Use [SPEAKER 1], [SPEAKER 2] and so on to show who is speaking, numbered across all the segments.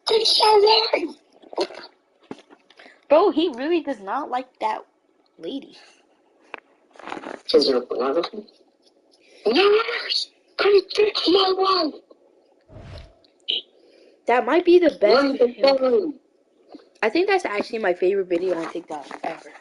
[SPEAKER 1] Takes so long.
[SPEAKER 2] Bro, he really does not like that lady.
[SPEAKER 1] Is there a pornography? Yes! Come fix my wife!
[SPEAKER 2] That might be the best.
[SPEAKER 1] The phone.
[SPEAKER 2] I think that's actually my favorite video on TikTok ever.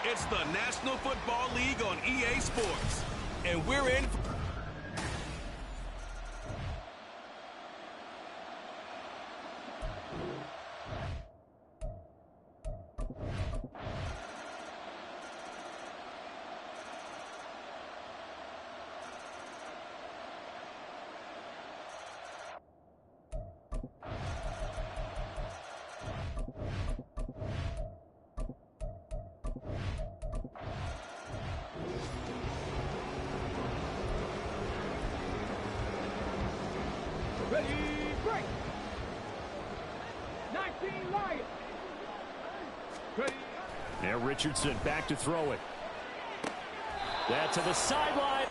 [SPEAKER 3] It's the National Football League on EA Sports, and we're in.
[SPEAKER 4] Ready, break! 19 Lions! Ready.
[SPEAKER 5] Now Richardson back to throw it. That to the sideline.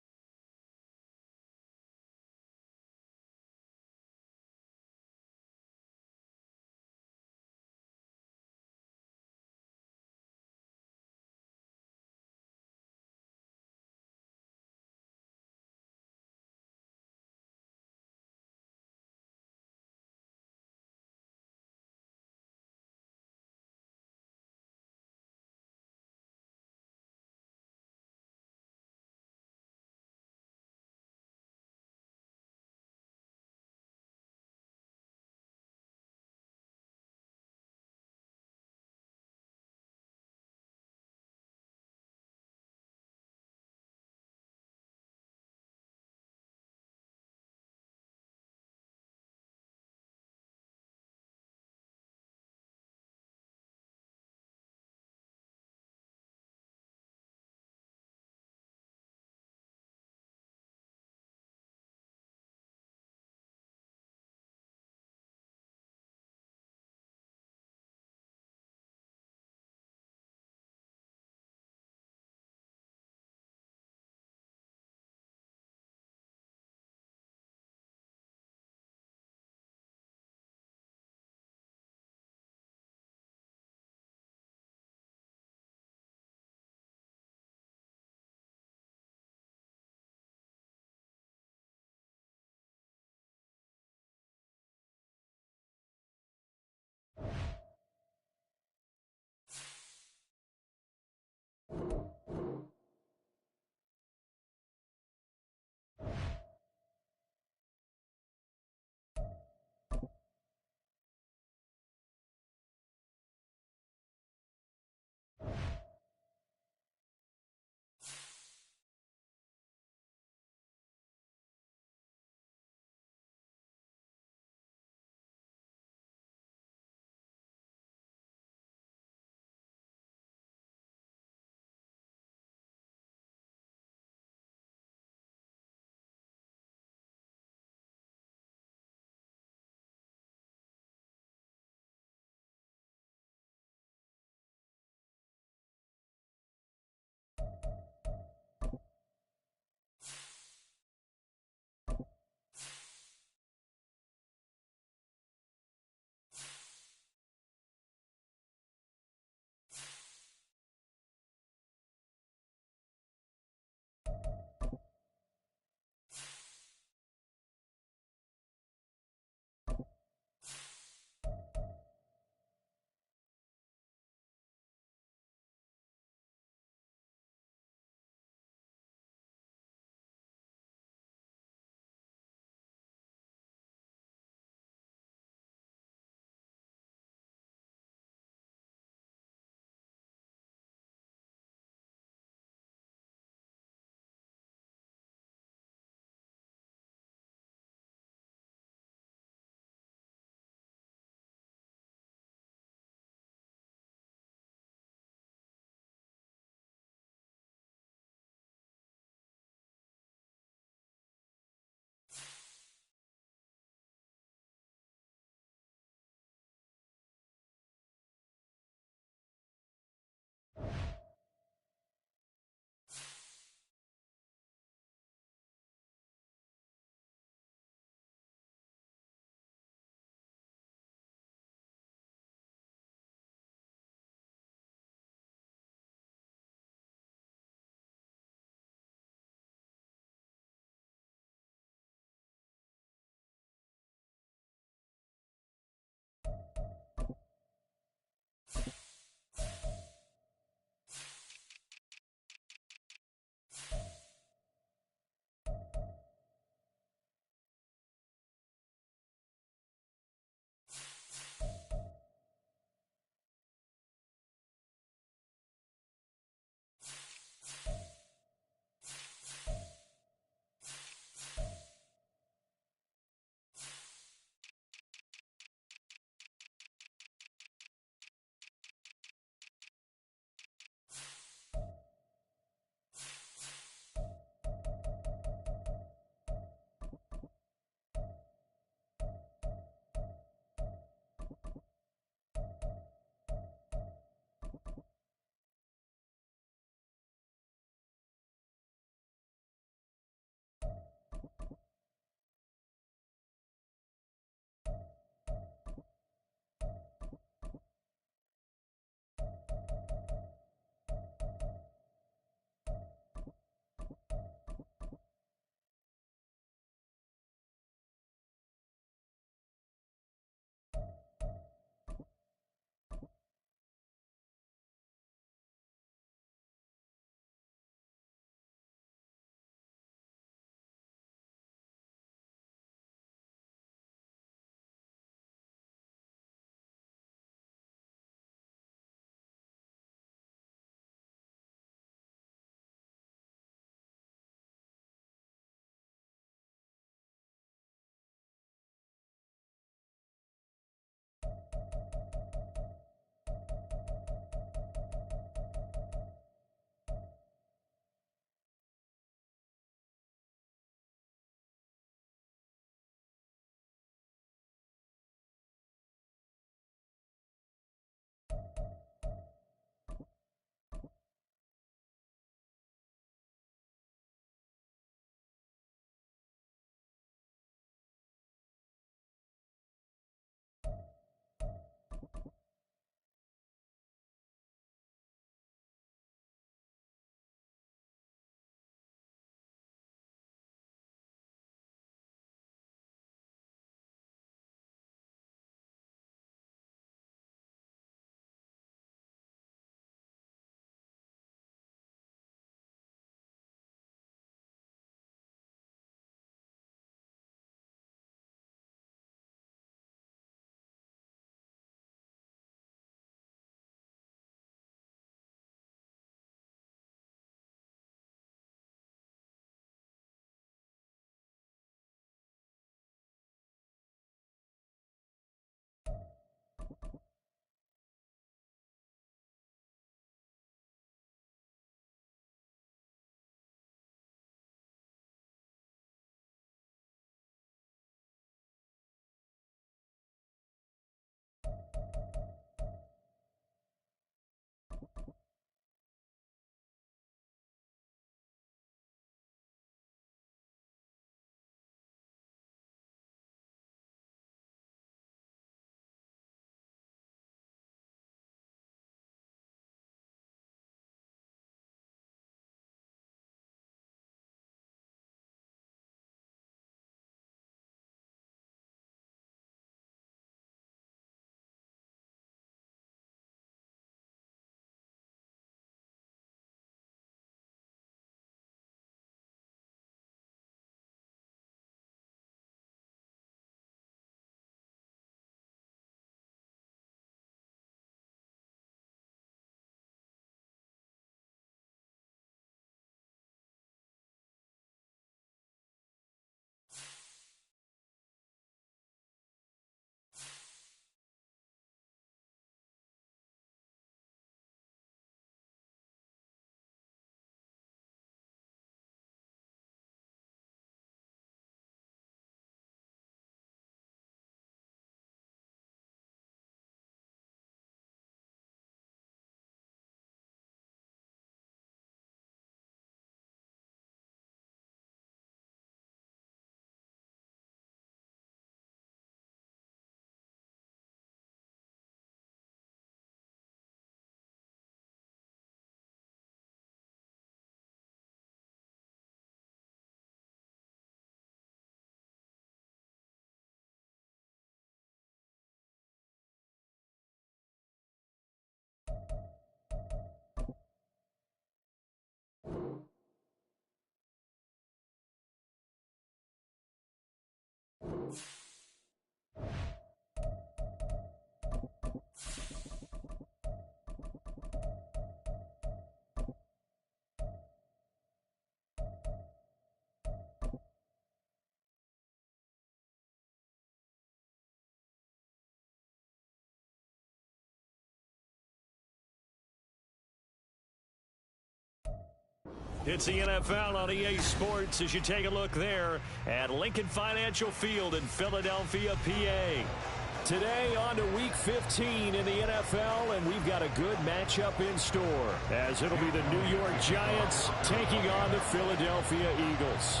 [SPEAKER 5] It's the NFL on EA Sports as you take a look there at Lincoln Financial Field in Philadelphia, PA. Today on to Week 15 in the NFL, and we've got a good matchup in store as it'll be the New York Giants taking on the Philadelphia Eagles.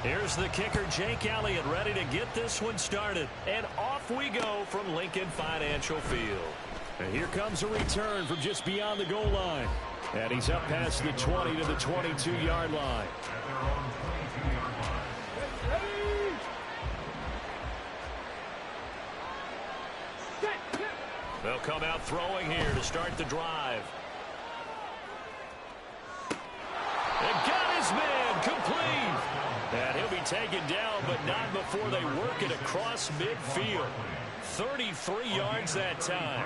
[SPEAKER 5] Here's the kicker, Jake Elliott, ready to get this one started. And off we go from Lincoln Financial Field. And here comes a return from just beyond the goal line. And he's up past the 20 to the 22-yard line. They'll come out throwing here to start the drive. And got his man complete. And he'll be taken down, but not before they work it across midfield. 33 yards that time.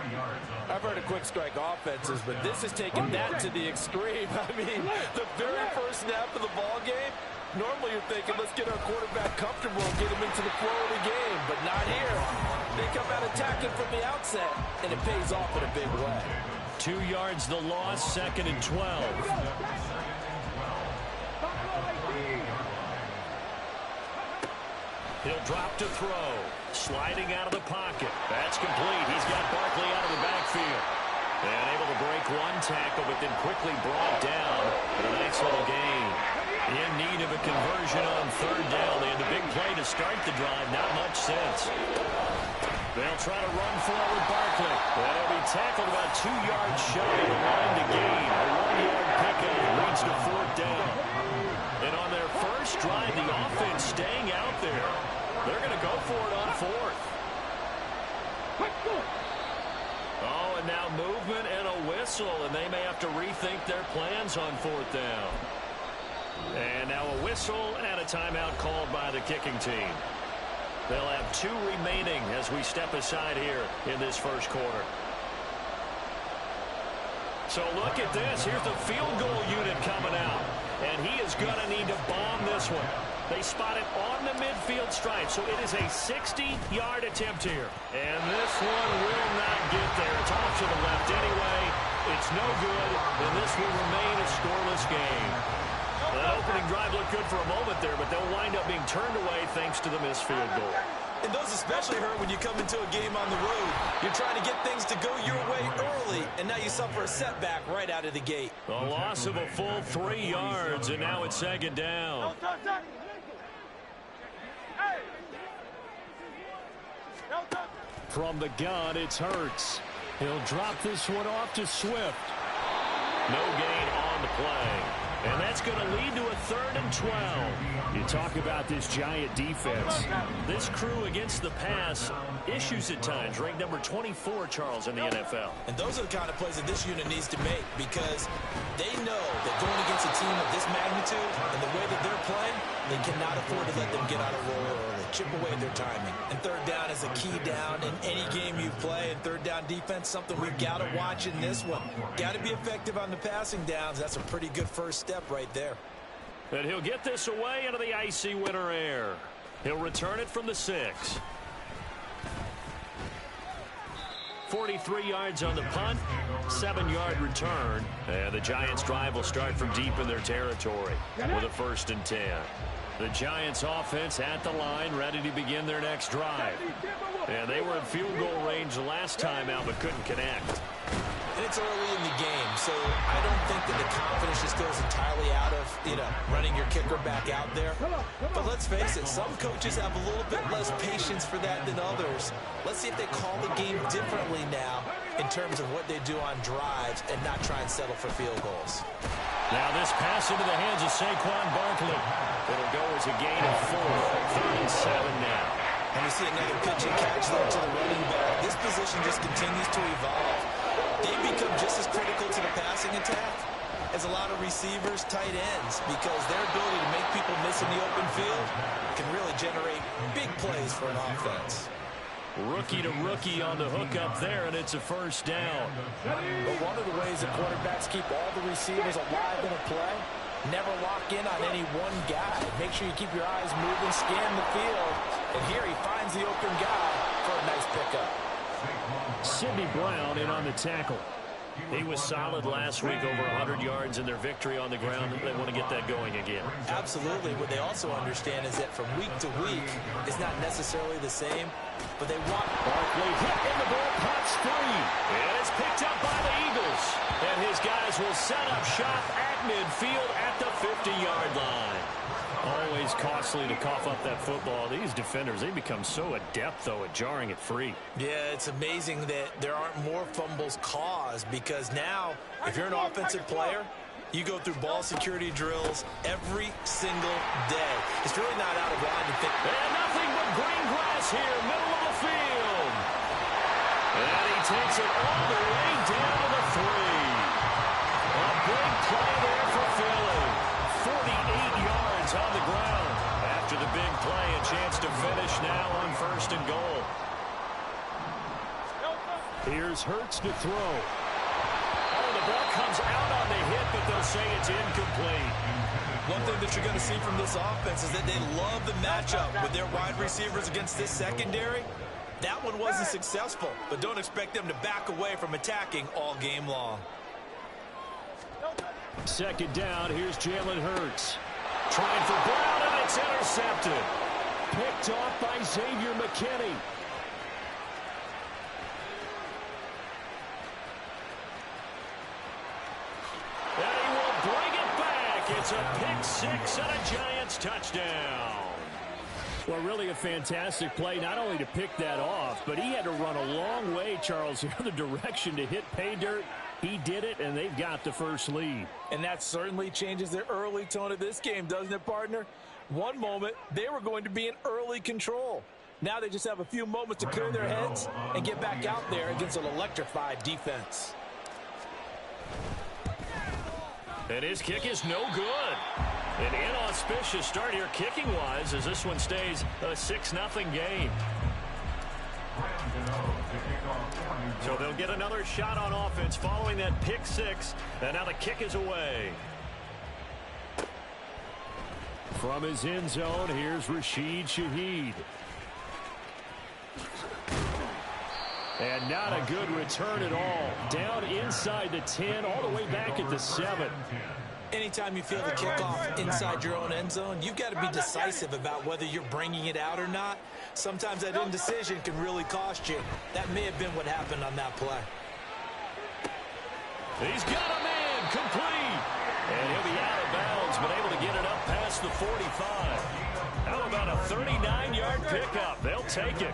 [SPEAKER 6] I've heard of quick strike offenses, but this is taking that to the extreme. I mean, the very first snap of the ball game, normally you're thinking, let's get our quarterback comfortable and get him into the flow of the game, but not here. They come out attacking from the outset, and it pays off in a big way.
[SPEAKER 5] 2 yards the loss, 2nd and 12. He'll drop to throw. Sliding out of the pocket. That's complete. He's got Barkley out of the backfield. And able to break one tackle, but then quickly brought down for a nice little gain. In need of a conversion on 3rd down. They had the big play to start the drive. Not much sense. They'll try to run forward Barkley. And he'll be tackled about 2 yards shy of the line to gain. A 1-yard pickup leads to 4th down. And on their first drive, the offense staying out there. They're going to go for it on 4th. Oh, and now movement and a whistle, and they may have to rethink their plans on 4th down. And now a whistle and a timeout called by the kicking team. They'll have 2 remaining as we step aside here in this first quarter. So look at this. Here's the field goal unit coming out. And he is going to need to bomb this one. They spot it on the midfield stripe, so it is a 60-yard attempt here. And this one will not get there. It's off to the left anyway. It's no good, and this will remain a scoreless game. That opening drive looked good for a moment there, but they'll wind up being turned away thanks to the missed field goal.
[SPEAKER 6] And those especially hurt when you come into a game on the road. You're trying to get things to go your way early, and now you suffer a setback right out of the gate.
[SPEAKER 5] A loss of a full 3 yards, and now it's 2nd down. From the gun, it's Hurts. He'll drop this one off to Swift. No gain on the play. And that's going to lead to a 3rd and 12. You talk about this Giant defense. This crew against the pass, issues at times. Ranked number 24, Charles, in the NFL.
[SPEAKER 6] And those are the kind of plays that this unit needs to make because they know that going against a team of this magnitude and the way that they're playing, they cannot afford to let them get out of roll early. Chip away their timing. And 3rd down is a key down in any game you play. And 3rd down defense, something we've got to watch in this one. Got to be effective on the passing downs. That's a pretty good first step right there.
[SPEAKER 5] And he'll get this away into the icy winter air. He'll return it from the 6. 43 yards on the punt, 7-yard return. And the Giants' drive will start from deep in their territory with a 1st and 10. The Giants' offense at the line, ready to begin their next drive. And they were in field goal range the last time out, but couldn't connect.
[SPEAKER 6] And it's early in the game, so I don't think that the confidence just goes entirely out of, running your kicker back out there. But let's face it, some coaches have a little bit less patience for that than others. Let's see if they call the game differently now in terms of what they do on drives and not try and settle for field goals.
[SPEAKER 5] Now this pass into the hands of Saquon Barkley. It'll go as a gain of 4. 3rd and 7 now.
[SPEAKER 6] And we see another pitch and catch there to the running back. This position just continues to evolve. They become just as critical to the passing attack as a lot of receivers, tight ends, because their ability to make people miss in the open field can really generate Big plays for an offense.
[SPEAKER 5] Rookie to rookie on the hook up there, and it's a first down.
[SPEAKER 6] But one of the ways that quarterbacks keep all the receivers alive in a play, never lock in on any one guy. Make sure you keep your eyes moving, scan the field. And here he finds the open guy for a nice pickup.
[SPEAKER 5] Sidney Brown in on the tackle. He was solid last week, over 100 yards in their victory on the ground. They want to get that going again.
[SPEAKER 6] Absolutely. What they also understand is that from week to week, it's not necessarily the same, but they want...
[SPEAKER 5] Barkley hit in the ball, pops free. And it's picked up by the Eagles. And his guys will set up shop at midfield at the 50-yard line. Always costly to cough up that football. These defenders, they become so adept, though, at jarring it free.
[SPEAKER 6] Yeah, it's amazing that there aren't more fumbles caused, because now, if you're an offensive player, you go through ball security drills every single day. It's really not out of line to think.
[SPEAKER 5] And nothing but green grass here, middle of the field. And he takes it all the way down to the 3. A big play there for Philly. 48 yards on the ground. After the big play, a chance to finish now on 1st and goal. Here's Hurts to throw. Oh, the ball comes out on the hit, but they'll say it's incomplete.
[SPEAKER 6] One thing that you're going to see from this offense is that they love the matchup with their wide receivers against this secondary. That one wasn't successful, but don't expect them to back away from attacking all game long.
[SPEAKER 5] 2nd down, here's Jalen Hurts. Trying for Brown, and it's intercepted. Picked off by Xavier McKinney. And he will bring it back. It's a pick 6 and a Giants touchdown. Well, really a fantastic play, not only to pick that off, but he had to run a long way, Charles, the other direction to hit pay dirt. He did it, and they've got the first lead.
[SPEAKER 6] And that certainly changes the early tone of this game, doesn't it, partner? One moment, they were going to be in early control. Now they just have a few moments to clear their heads and get back out there against an electrified defense.
[SPEAKER 5] And his kick is no good. An inauspicious start here kicking-wise as this one stays a 6-0 game. So they'll get another shot on offense following that pick 6, and now the kick is away. From his end zone, here's Rashid Shaheed. And not a good return at all. Down inside the 10, all the way back at the 7.
[SPEAKER 6] Anytime you feel the kickoff inside your own end zone, you've got to be decisive about whether you're bringing it out or not. Sometimes that indecision can really cost you. That may have been what happened on that play.
[SPEAKER 5] He's got a man, complete. And he'll be out of bounds, but able to get it up past the 45. How about a 39-yard pickup? They'll take it.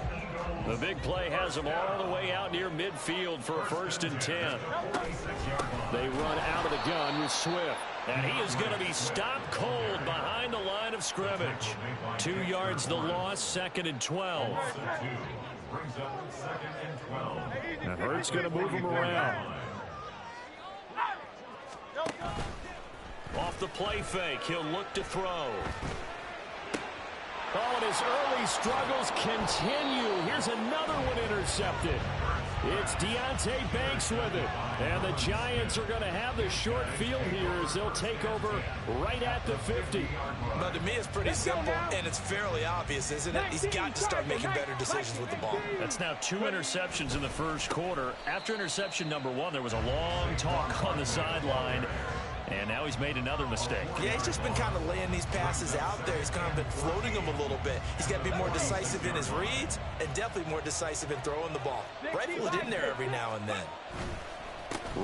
[SPEAKER 5] The big play has them all the way out near midfield for a 1st and 10. They run out of the gun with Swift. And he is going to be stopped cold behind the line of scrimmage. 2 yards the loss, 2nd and 12. And Hurts going to move him around. Off the play fake, he'll look to throw. Oh, and his early struggles continue. Here's another one intercepted. It's Deonte Banks with it. And the Giants are going to have the short field here as they'll take over right at the 50.
[SPEAKER 6] But to me, it's pretty simple, and it's fairly obvious, isn't it? He's got to start making better decisions with the ball.
[SPEAKER 5] That's now 2 interceptions in the first quarter. After interception number 1, there was a long talk on the sideline. And now he's made another mistake.
[SPEAKER 6] Yeah, he's just been kind of laying these passes out there. He's kind of been floating them a little bit. He's got to be more decisive in his reads and definitely more decisive in throwing the ball. Rifle it in there every now and then.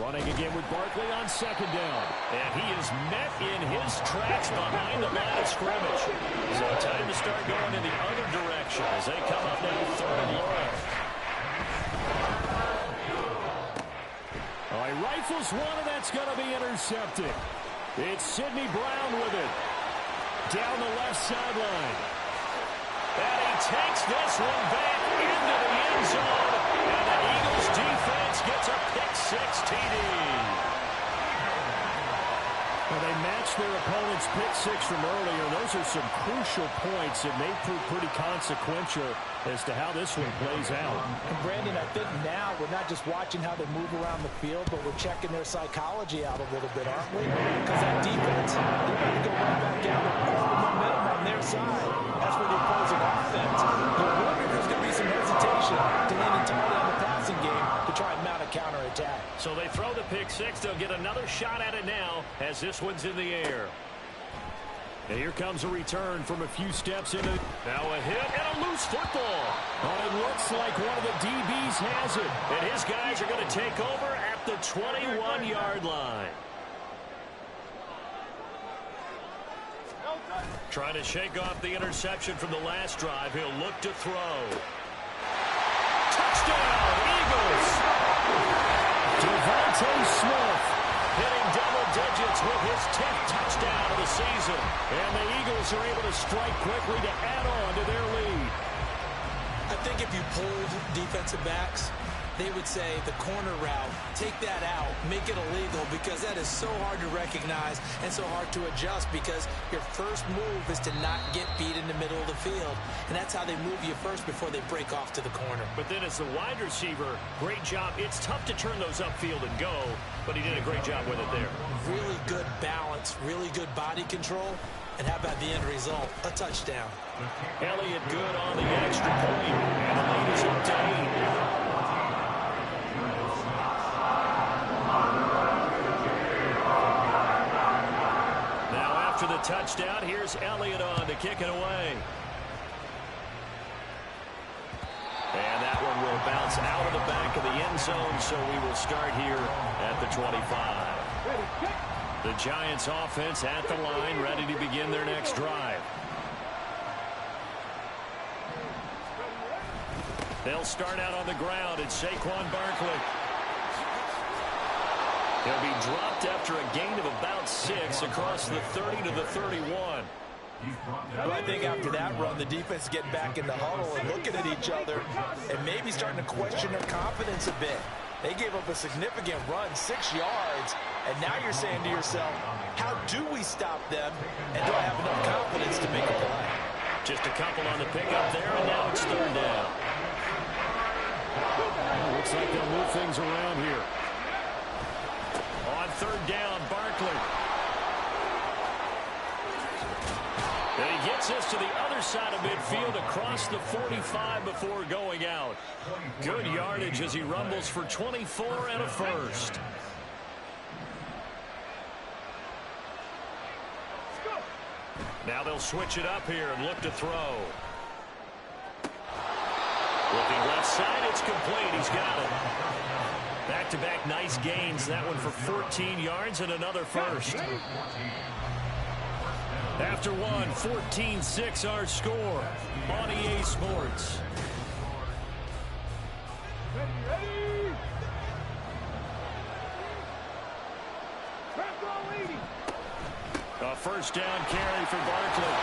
[SPEAKER 5] Running again with Barkley on 2nd down. And he is met in his tracks behind the line of scrimmage. So time to start going in the other direction as they come up now 3rd and long. All right, rifles one, and that's going to be intercepted. It's Sidney Brown with it. Down the left sideline. And he takes this one back into the end zone. And the Eagles defense gets a pick 6 TD. Well, they matched their opponent's pick six from earlier. Those are some crucial points that may prove pretty consequential as to how this one plays out.
[SPEAKER 6] And Brandon, I think now we're not just watching how they move around the field, but we're checking their psychology out a little bit, aren't we? Because that defense, they're going to go right back out with all the momentum on their side. That's for the opposing offense. You wonder if there's going to be some hesitation to lean entirely on the passing game to try and mount a counterattack.
[SPEAKER 5] So they throw the pick six. They'll get another shot at it now as this one's in the air. And here comes a return from a few steps into. Now a hit and a loose football. Oh, it looks like one of the DBs has it. And his guys are going to take over at the 21-yard line. Trying to shake off the interception from the last drive. He'll look to throw. Touchdown, Eagles! Devontae Smith hitting double digits with his 10th touchdown of the season. And the Eagles are able to strike quickly to add on to their lead.
[SPEAKER 6] I think if you pulled defensive backs, they would say the corner route, take that out, make it illegal, because that is so hard to recognize and so hard to adjust, because your first move is to not get beat in the middle of the field. And that's how they move you first before they break off to the corner.
[SPEAKER 5] But then as the wide receiver, great job. It's tough to turn those upfield and go, but he did a great job with it there.
[SPEAKER 6] Really good balance, really good body control. And how about the end result? A touchdown.
[SPEAKER 5] Elliott good on the extra point. And the lead is up to 8. After the touchdown, here's Elliott on to kick it away. And that one will bounce out of the back of the end zone, so we will start here at the 25. The Giants offense at the line, ready to begin their next drive. They'll start out on the ground. It's Saquon Barkley. He'll be dropped after a gain of about 6 across the 30 to the 31.
[SPEAKER 6] Well, I think after that run, the defense is getting back in the huddle and looking at each other and maybe starting to question their confidence a bit. They gave up a significant run, 6 yards, and now you're saying to yourself, how do we stop them, and do I have enough confidence to make a play?
[SPEAKER 5] Just a couple on the pickup there, and now it's third down. Looks like they'll move things around here. On third down, Barkley. And he gets us to the other side of midfield across the 45 before going out. Good yardage as he rumbles for 24 and a first. Now they'll switch it up here and look to throw. Looking left side, it's complete. He's got it. Back-to-back nice gains. That one for 14 yards and another first. After one, 14-6 our score on EA Sports.
[SPEAKER 4] Ready.
[SPEAKER 5] A first down carry for Barkley.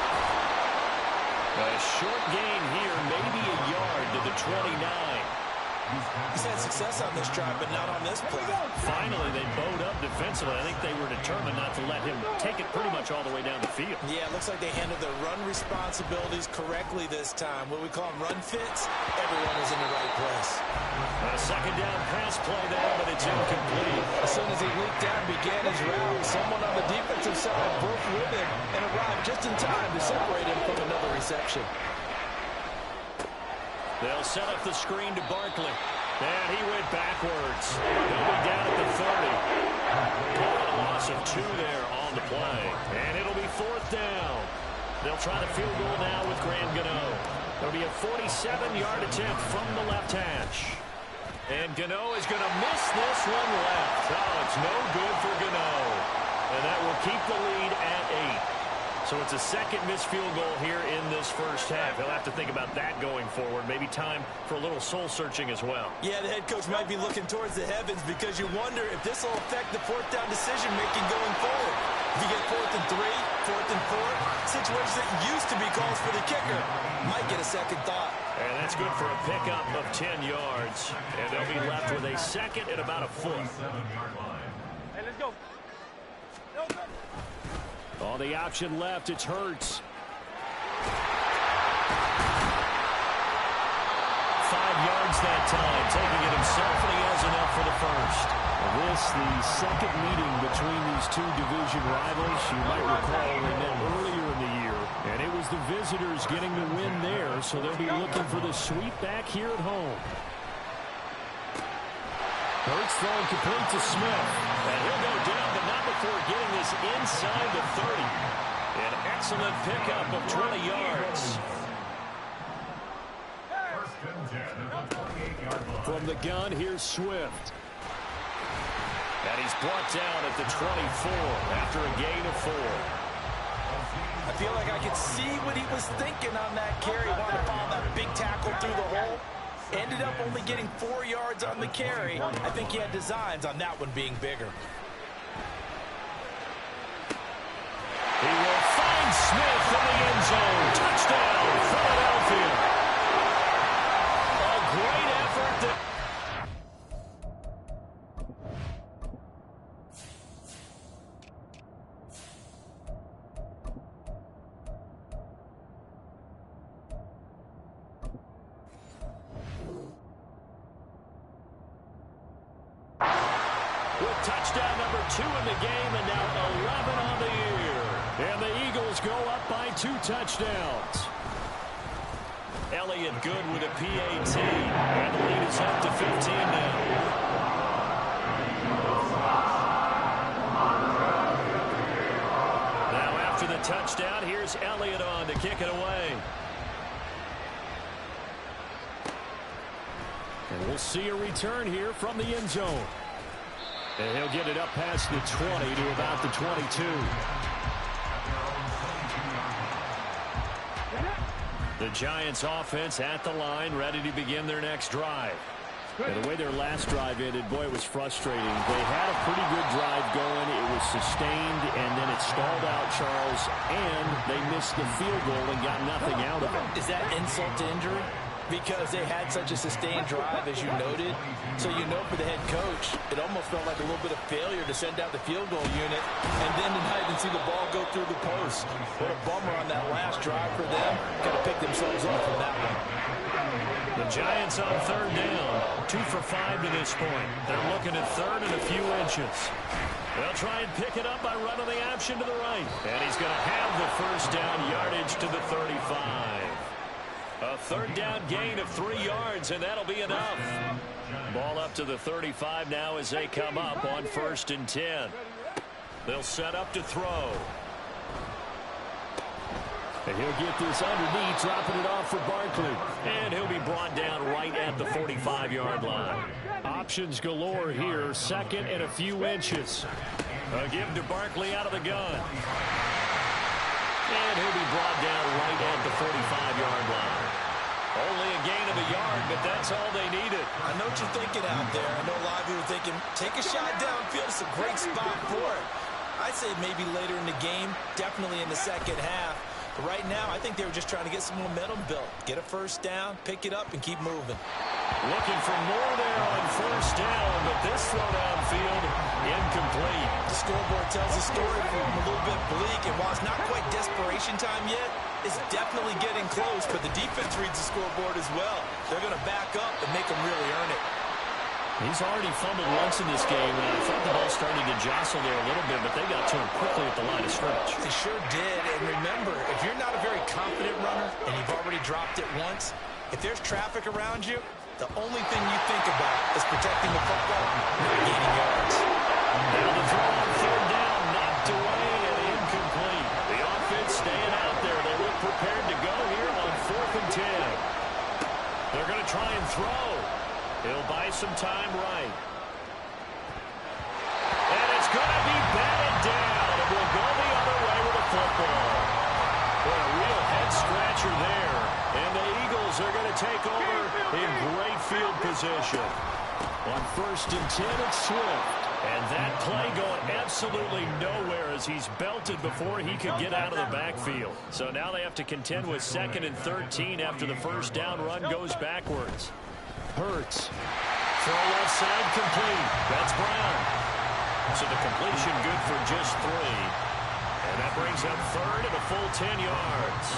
[SPEAKER 5] A short gain here, maybe a yard to the 29.
[SPEAKER 6] He's had success on this drive, but not on this play.
[SPEAKER 5] Finally, they bowed up defensively. I think they were determined not to let him take it pretty much all the way down the field.
[SPEAKER 6] Yeah, it looks like they handled their run responsibilities correctly this time. What we call them run fits, everyone is in the right place.
[SPEAKER 5] A second down pass play there, but it's incomplete.
[SPEAKER 6] As soon as he leaked out and began his route, someone on the defensive side broke with him and arrived just in time to separate him from another reception.
[SPEAKER 5] They'll set up the screen to Barkley. And he went backwards. He'll be down at the 30. A loss of 2 there on the play. And it'll be fourth down. They'll try the field goal now with Graham Gano. It'll be a 47-yard attempt from the left hash. And Gano is going to miss this one left. Oh, it's no good for Gano. And that will keep the lead at 8. So it's a second missed field goal here in this first half. He'll have to think about that going forward. Maybe time for a little soul-searching as well.
[SPEAKER 6] Yeah, the head coach might be looking towards the heavens because you wonder if this will affect the fourth down decision-making going forward. If you get 4th and 3, 4th and 4, situations that used to be calls for the kicker might get a second thought.
[SPEAKER 5] And that's good for a pickup of 10 yards. And they'll be left with a second and about a foot.
[SPEAKER 4] Hey, let's go.
[SPEAKER 5] On the option left, it's Hurts. 5 yards that time, taking it himself, and he has enough for the first. This, the second meeting between these two division rivals. You might recall they met earlier in the year, and it was the visitors getting the win there, so they'll be looking for the sweep back here at home. Hurts throwing complete to Smith, and he'll go down, but not before getting this inside the 30. An excellent pickup of 20 yards. From the gun, here's Swift. And he's brought down at the 24 after a gain of 4.
[SPEAKER 6] I feel like I could see what he was thinking on that carry. Wanted to follow that big tackle through the hole. Ended up only getting 4 yards on the carry. I think he had designs on that one being bigger.
[SPEAKER 5] He will find Smith in the end zone. Touchdown, Philadelphia. A great effort that... with touchdown number 2 in the game, and now 11 on the year. And the Eagles go up by 2 touchdowns. Elliott good with a PAT, and the lead is up to 15 now. Now after the touchdown, here's Elliott on to kick it away. And we'll see a return here from the end zone. And he'll get it up past the 20 to about the 22. The Giants offense at the line, ready to begin their next drive. And the way their last drive ended, boy, it was frustrating. They had a pretty good drive going. It was sustained, and then it stalled out, Charles, and they missed the field goal and got nothing out of it.
[SPEAKER 6] Is that insult to injury? Because they had such a sustained drive, as you noted. So you know for the head coach, it almost felt like a little bit of failure to send out the field goal unit and then to not even see the ball go through the post. What a bummer on that last drive for them. Got to pick themselves up from that one.
[SPEAKER 5] The Giants on third down. 2 for 5 to this point. They're looking at third and a few inches. They'll try and pick it up by running the option to the right. And he's going to have the first down, yardage to the 35. A third down gain of 3 yards, and that'll be enough. Ball up to the 35 now as they come up on 1st and 10. They'll set up to throw. And he'll get this underneath, dropping it off for Barkley. And he'll be brought down right at the 45-yard line. Options galore here, second and a few inches. A give to Barkley out of the gun. And he'll be brought down right at the 45-yard line. Only a gain of a yard, but that's all they needed.
[SPEAKER 6] I know what you're thinking out there. I know a lot of you are thinking, take a shot downfield. It's a great spot for it. I'd say maybe later in the game, definitely in the second half. But right now, I think they were just trying to get some momentum built. Get a first down, pick it up, and keep moving.
[SPEAKER 5] Looking for more there on 1st down, but this throw downfield, incomplete.
[SPEAKER 6] The scoreboard tells the story for them a little bit bleak, and while it's not quite desperation time yet, it's definitely getting close, but the defense reads the scoreboard as well. They're going to back up and make them really earn it.
[SPEAKER 5] He's already fumbled once in this game, and I thought the ball started to jostle there a little bit, but they got to him quickly at the line of scrimmage.
[SPEAKER 6] They sure did, and remember, if you're not a very confident runner and you've already dropped it once, if there's traffic around you, the only thing you think about is protecting the football, not gaining yards.
[SPEAKER 5] Now the throw on 3rd down, knocked away and incomplete. The offense staying out there. They look prepared to go here on 4th and 10. They're going to try and throw. He'll buy some time right. And it's going to be batted down. It will go the other way with the football. Boy, a real head-scratcher there. And the Eagles are going to take over in great field position. On 1st and 10, it's Swift. And that play going absolutely nowhere as he's belted before he could get out of the backfield. So now they have to contend with 2nd and 13 after the first down run goes backwards. Hurts. Throw left side complete. That's Brown. So the completion good for just 3. And that brings up third and a full 10 yards.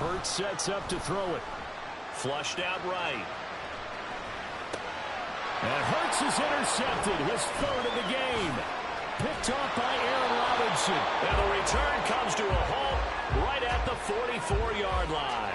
[SPEAKER 5] Hurts sets up to throw it. Flushed out right. And Hurts is intercepted. His third of the game. Picked off by Aaron Robinson. And the return comes to a halt right at the 44-yard line.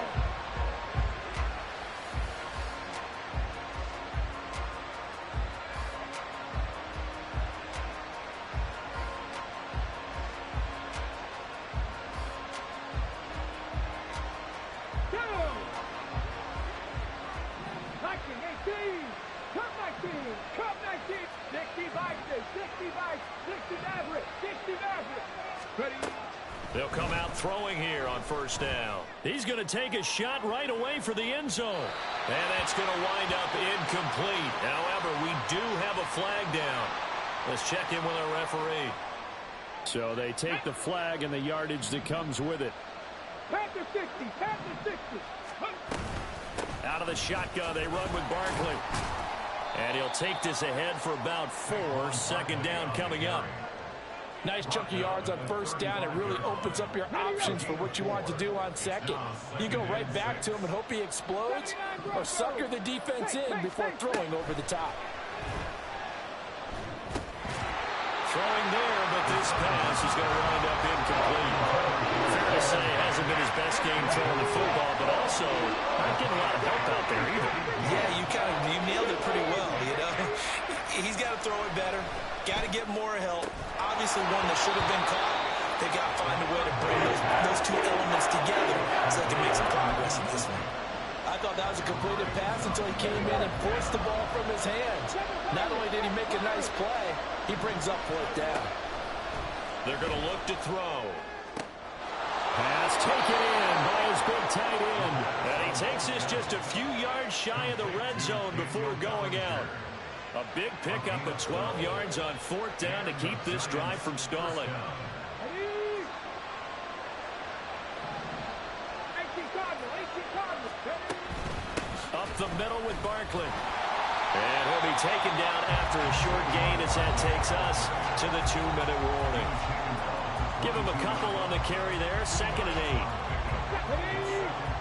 [SPEAKER 5] They'll come out throwing here on first down. He's going to take a shot right away for the end zone. And that's going to wind up incomplete. However, we do have a flag down. Let's check in with our referee. So they take the flag and the yardage that comes with it.
[SPEAKER 4] Panther 60, Panther 60.
[SPEAKER 5] Out of the shotgun, they run with Barkley. And he'll take this ahead for about 4. Second down coming up.
[SPEAKER 6] Nice chunky yards on first down. It really opens up your options for what you want to do on second. You go right back to him and hope he explodes, or sucker the defense in before throwing over the top.
[SPEAKER 5] Throwing there, but this pass is going to wind up incomplete. Fair to say, hasn't been his best game throwing the football, but also not getting a lot of help out there either.
[SPEAKER 6] Yeah, you nailed it pretty well, you know. He's got to throw it better. Got to get more help. Obviously one that should have been caught. They got to find a way to bring those two elements together so they can make some progress in this one. I thought that was a completed pass until he came in and forced the ball from his hands. Not only did he make a nice play, he brings up fourth down.
[SPEAKER 5] They're going to look to throw. Pass taken in by his big tight end. And he takes this just a few yards shy of the red zone before going out. A big pickup of 12 yards on fourth down to keep this drive from stalling. Up the middle with Barkley. And he'll be taken down after a short gain as that takes us to the 2-minute warning. Give him a couple on the carry there. 2nd and 8.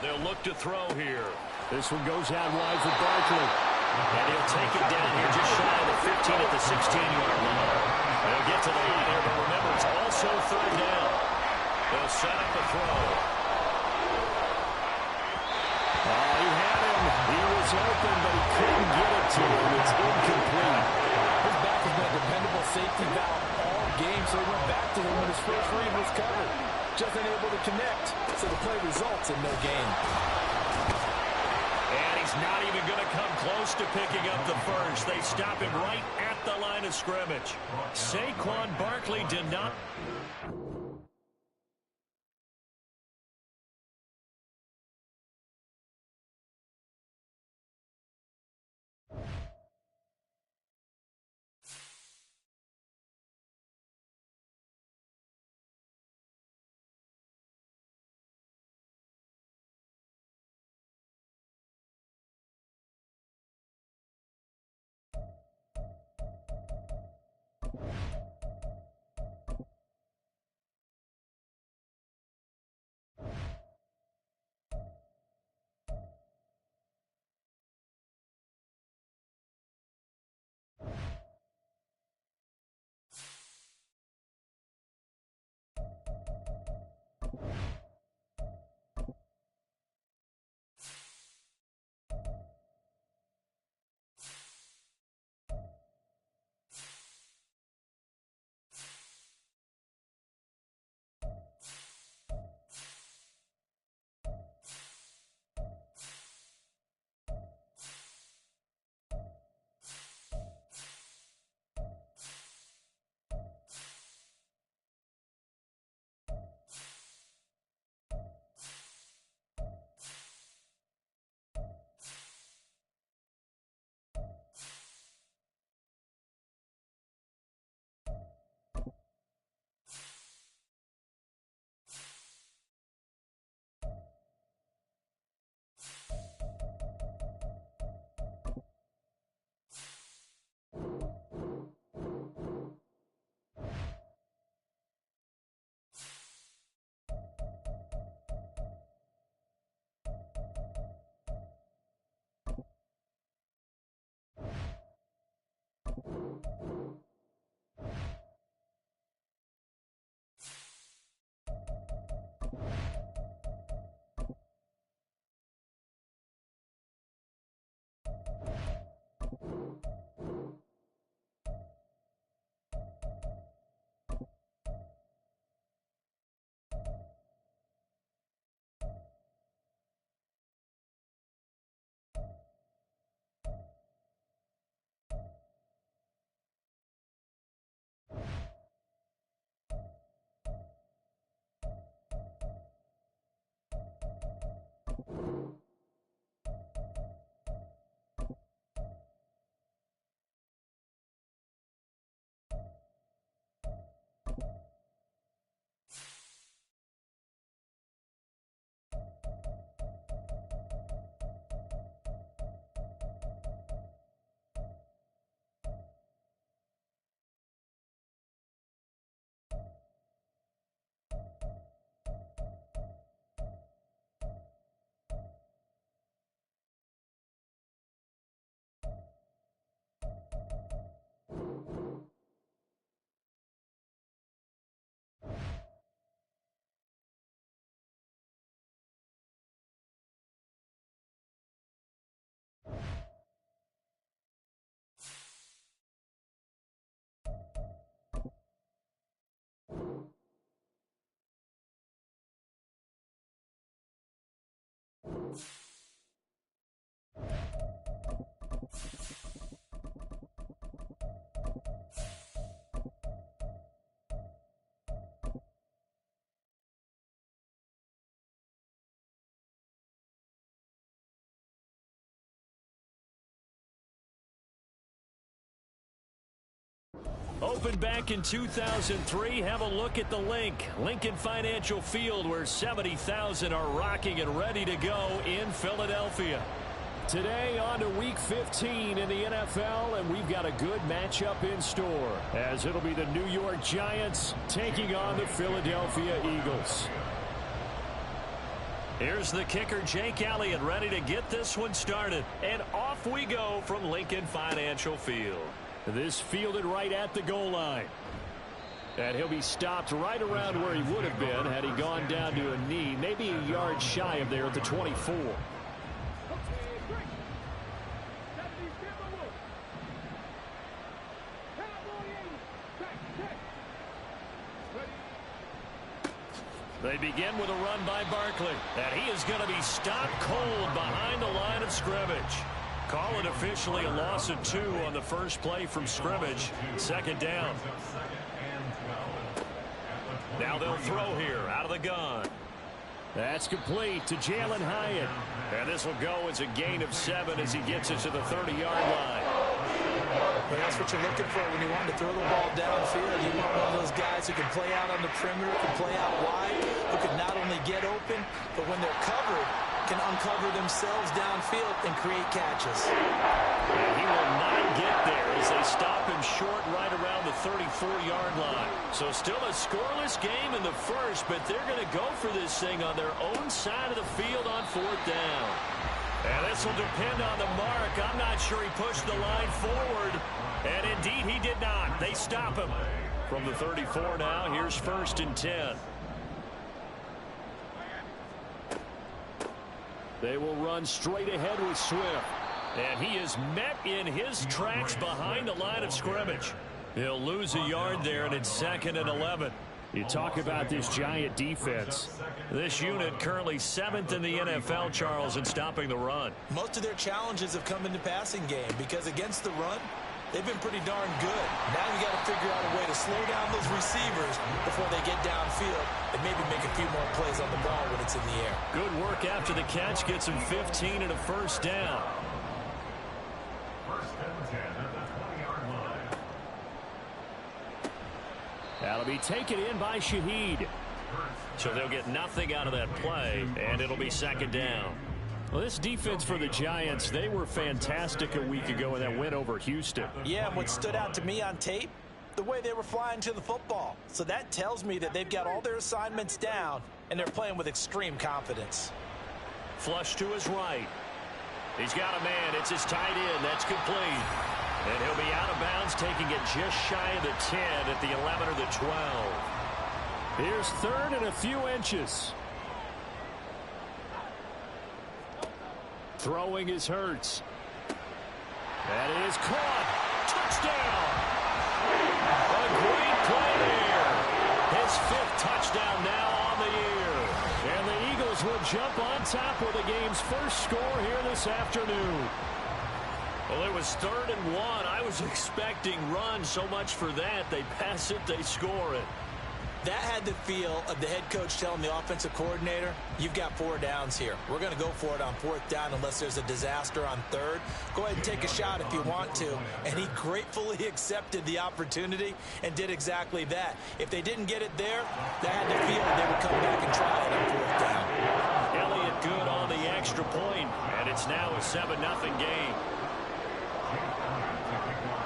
[SPEAKER 5] They'll look to throw here. This one goes out wide for Barkley. And he'll take it down here just shy of the 15 at the 16-yard line. They'll get to the line here, but remember, it's also third down. They'll set up a throw. Oh, he had him. He was open, but he couldn't get it to him. It's incomplete.
[SPEAKER 6] His back has been a dependable safety valve all game, so he went back to him when his first read was covered. Just unable to connect, so the play results in no gain.
[SPEAKER 5] And he's not even going to come close to picking up the first. They stop him right at the line of scrimmage. Saquon Barkley did not... Opened back in 2003. Have a look at the link. Lincoln Financial Field, where 70,000 are rocking and ready to go in Philadelphia. Today on to Week 15 in the NFL, and we've got a good matchup in store, as it'll be the New York Giants taking on the Philadelphia Eagles. Here's the kicker, Jake Elliott, ready to get this one started. And off we go from Lincoln Financial Field. This fielded right at the goal line. And he'll be stopped right around where he would have been had he gone down to a knee, maybe a yard shy of there at the 24. They begin with a run by Barkley, and he is going to be stopped cold behind the line of scrimmage. Call it officially a loss of 2 on the first play from scrimmage. Second down. Now they'll throw here out of the gun. That's complete to Jalen Hyatt. And this will go as a gain of 7 as he gets it to the 30-yard line.
[SPEAKER 6] But that's what you're looking for when you want to throw the ball downfield. You want one of those guys who can play out on the perimeter, can play out wide, who can not only get open, but when they're covered, can uncover themselves downfield and create catches.
[SPEAKER 5] And he will not get there as they stop him short right around the 34-yard line. So still a scoreless game in the first, but they're going to go for this thing on their own side of the field on 4th down. And this will depend on the mark. I'm not sure he pushed the line forward. And indeed, he did not. They stop him. From the 34 now, here's 1st and 10. They will run straight ahead with Swift. And he is met in his tracks behind the line of scrimmage. He'll lose a yard there, and it's 2nd and 11. You talk about this Giant defense. This unit currently 7th in the NFL, Charles, in stopping the run.
[SPEAKER 6] Most of their challenges have come in the passing game because against the run, they've been pretty darn good. Now you got to figure out a way to slow down those receivers before they get downfield and maybe make a few more plays on the ball when it's in the air.
[SPEAKER 5] Good work after the catch. Gets him 15 and a 1st down. That'll be taken in by Shaheed. So they'll get nothing out of that play, and it'll be 2nd down. Well, this defense for the Giants, they were fantastic a week ago in that win over Houston.
[SPEAKER 6] Yeah, and what stood out to me on tape, the way they were flying to the football. So that tells me that they've got all their assignments down, and they're playing with extreme confidence.
[SPEAKER 5] Flush to his right. He's got a man. It's his tight end. That's complete. And he'll be out of bounds, taking it just shy of the 10 at the 11 or the 12. Here's 3rd and a few inches. Throwing is Hurts. That is caught. Touchdown. A great play there. His 5th touchdown now on the year. And the Eagles will jump on top with the game's first score here this afternoon. Well, it was 3rd and 1. I was expecting run, so much for that. They pass it, they score it.
[SPEAKER 6] That had the feel of the head coach telling the offensive coordinator, you've got 4 downs here. We're going to go for it on 4th down unless there's a disaster on 3rd. Go ahead and take a shot if you want to. And he gratefully accepted the opportunity and did exactly that. If they didn't get it there, that had the feel they would come back and try it on 4th down.
[SPEAKER 5] Elliott good on the extra point, and it's now a 7-0 game.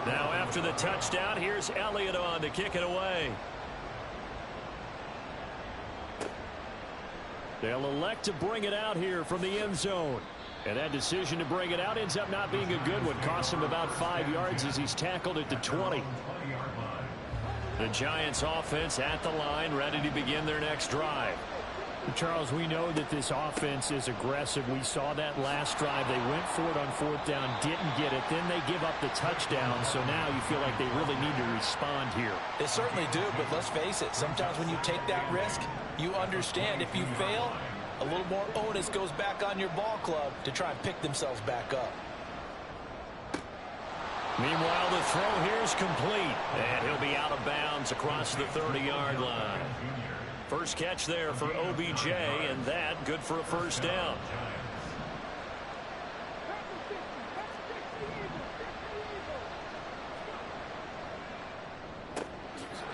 [SPEAKER 5] Now after the touchdown, here's Elliott on to kick it away. They'll elect to bring it out here from the end zone. And that decision to bring it out ends up not being a good one. Costs him about 5 yards as he's tackled at the 20. The Giants offense at the line, ready to begin their next drive.
[SPEAKER 7] Charles, we know that this offense is aggressive. We saw that last drive. They went for it on 4th down, didn't get it. Then they give up the touchdown. So now you feel like they really need to respond here.
[SPEAKER 6] They certainly do, but let's face it. Sometimes when you take that risk, you understand if you fail, a little more onus goes back on your ball club to try and pick themselves back up.
[SPEAKER 5] Meanwhile, the throw here is complete. And he'll be out of bounds across the 30-yard line. First catch there for OBJ, and that good for a 1st down.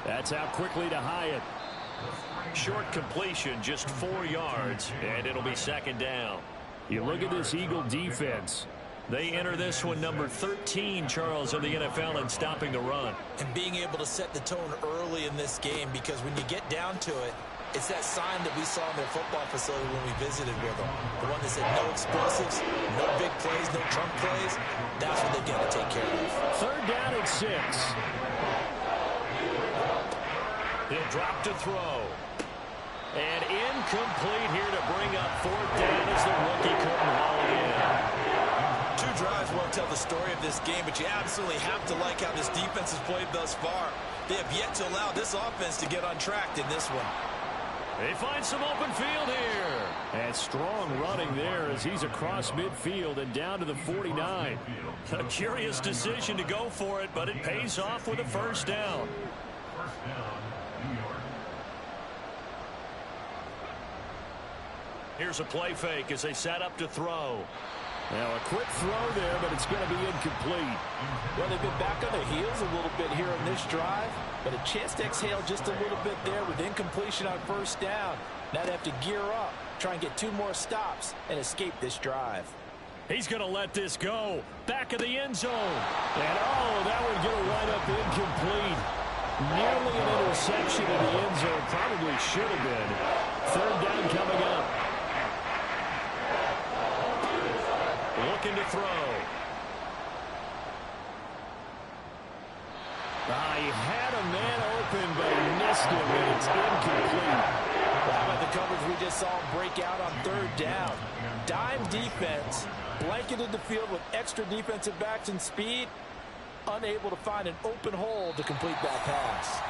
[SPEAKER 7] That's out quickly to Hyatt.
[SPEAKER 5] Short completion, just 4 yards, and it'll be second down.
[SPEAKER 7] You look at this Eagle defense.
[SPEAKER 5] They enter this one number 13, Charles, of the NFL in stopping the run.
[SPEAKER 6] And being able to set the tone early in this game, because when you get down to it, it's that sign that we saw in their football facility when we visited with them. The one that said no explosives, no big plays, no trunk plays. That's what they've got to take care of.
[SPEAKER 7] Third down and 6.
[SPEAKER 5] He'll drop to throw. And incomplete here to bring up fourth down as the rookie couldn't haul it in.
[SPEAKER 6] 2 drives won't tell the story of this game, but you absolutely have to like how this defense has played thus far. They have yet to allow this offense to get untracked in this one.
[SPEAKER 5] They find some open field here.
[SPEAKER 7] And strong running there as he's across midfield and down to the 49.
[SPEAKER 5] A curious decision to go for it, but it pays off with a first down. Here's a play fake as they set up to throw.
[SPEAKER 7] Now a quick throw there, but it's going to be incomplete.
[SPEAKER 6] Well, they've been back on their heels a little bit here on this drive, but a chance to exhale just a little bit there with incompletion on first down. Now they have to gear up, try and get 2 more stops, and escape this drive.
[SPEAKER 5] He's going to let this go. Back of the end zone.
[SPEAKER 7] And that would get a wind up incomplete. Nearly an interception in the end zone. Probably should have been. Third down coming up.
[SPEAKER 5] Looking to throw.
[SPEAKER 7] He had a man open, but he missed him, and it's incomplete.
[SPEAKER 6] How about the coverage we just saw him break out on third down? Dime defense, blanketed the field with extra defensive backs and speed, unable to find an open hole to complete that pass.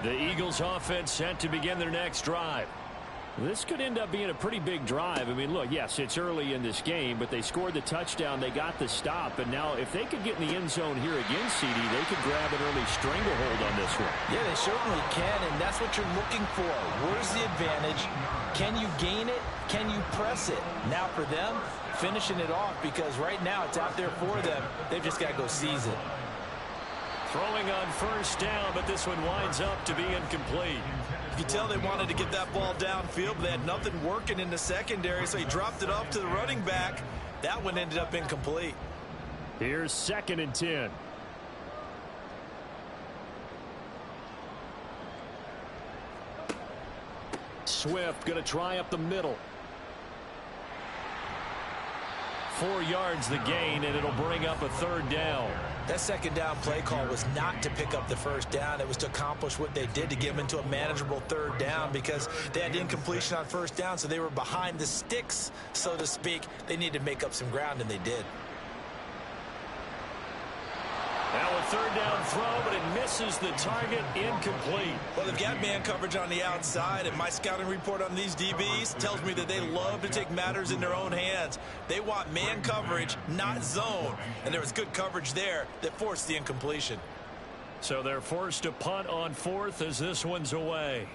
[SPEAKER 5] The Eagles offense set to begin their next drive.
[SPEAKER 7] This could end up being a pretty big drive. I mean, look, yes, it's early in this game, but they scored the touchdown, they got the stop, and now if they could get in the end zone here again, CD, they could grab an early stranglehold on this one.
[SPEAKER 6] Yeah, they certainly can, and that's what you're looking for. Where's the advantage? Can you gain it? Can you press it? Now for them, finishing it off, because right now it's out there for them. They've just got to go seize it.
[SPEAKER 5] Throwing on first down, but this one winds up to be incomplete.
[SPEAKER 6] You can tell they wanted to get that ball downfield, but they had nothing working in the secondary, so he dropped it off to the running back. That one ended up incomplete.
[SPEAKER 7] Here's 2nd and 10.
[SPEAKER 5] Swift going to try up the middle. 4 yards the gain, and it'll bring up a third down.
[SPEAKER 6] That second down play call was not to pick up the first down. It was to accomplish what they did, to get them into a manageable third down, because they had incompletion on first down, so they were behind the sticks, so to speak. They needed to make up some ground, and they did.
[SPEAKER 5] Now a third down throw, but it misses the target, incomplete.
[SPEAKER 6] Well, they've got man coverage on the outside, and my scouting report on these DBs tells me that they love to take matters in their own hands. They want man coverage, not zone, and there was good coverage there that forced the incompletion.
[SPEAKER 5] So they're forced to punt on 4th as this one's away.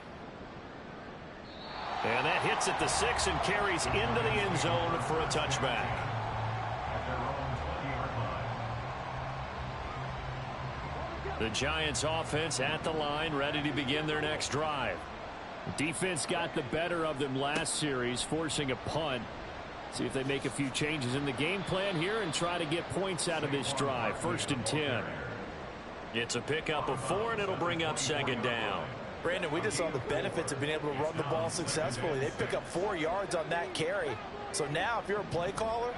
[SPEAKER 5] And that hits at the 6 and carries into the end zone for a touchback. The Giants offense at the line, ready to begin their next drive.
[SPEAKER 7] The defense got the better of them last series, forcing a punt. See if they make a few changes in the game plan here and try to get points out of this drive. 1st and 10.
[SPEAKER 5] It's a pickup of 4, and it'll bring up 2nd down.
[SPEAKER 6] Brandon, we just saw the benefits of being able to run the ball successfully. They pick up 4 yards on that carry. So now if you're a play caller,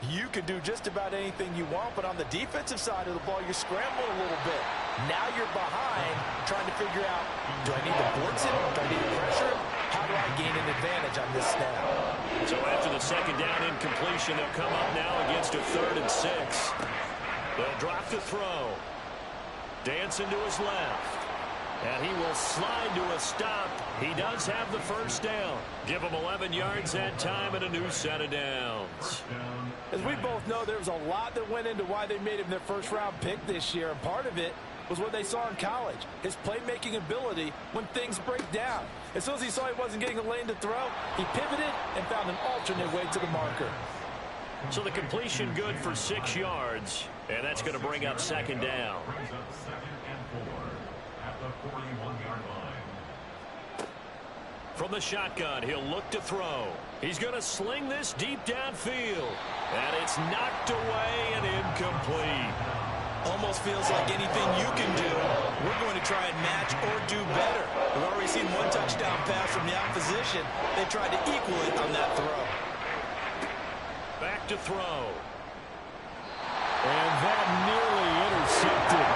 [SPEAKER 6] you can do just about anything you want, but on the defensive side of the ball, you're scrambling a little bit. Now you're behind, trying to figure out, do I need to blitz him? Do I need to pressure him? How do I gain an advantage on this snap?
[SPEAKER 5] So after the second down incompletion, they'll come up now against a 3rd and 6. They'll drop to throw. Dancing to his left. And he will slide to a stop. He does have the first down. Give him 11 yards that time and a new set of downs.
[SPEAKER 6] As we both know, there was a lot that went into why they made him their first-round pick this year, and part of it was what they saw in college, his playmaking ability when things break down. As soon as he saw he wasn't getting a lane to throw, he pivoted and found an alternate way to the marker.
[SPEAKER 5] So the completion good for 6 yards, and that's going to bring up second down. From the shotgun, he'll look to throw. He's going to sling this deep downfield. And it's knocked away and incomplete.
[SPEAKER 6] Almost feels like anything you can do, we're going to try and match or do better. We've already seen one touchdown pass from the opposition. They tried to equal it on that throw.
[SPEAKER 5] Back to throw.
[SPEAKER 7] And that nearly intercepted.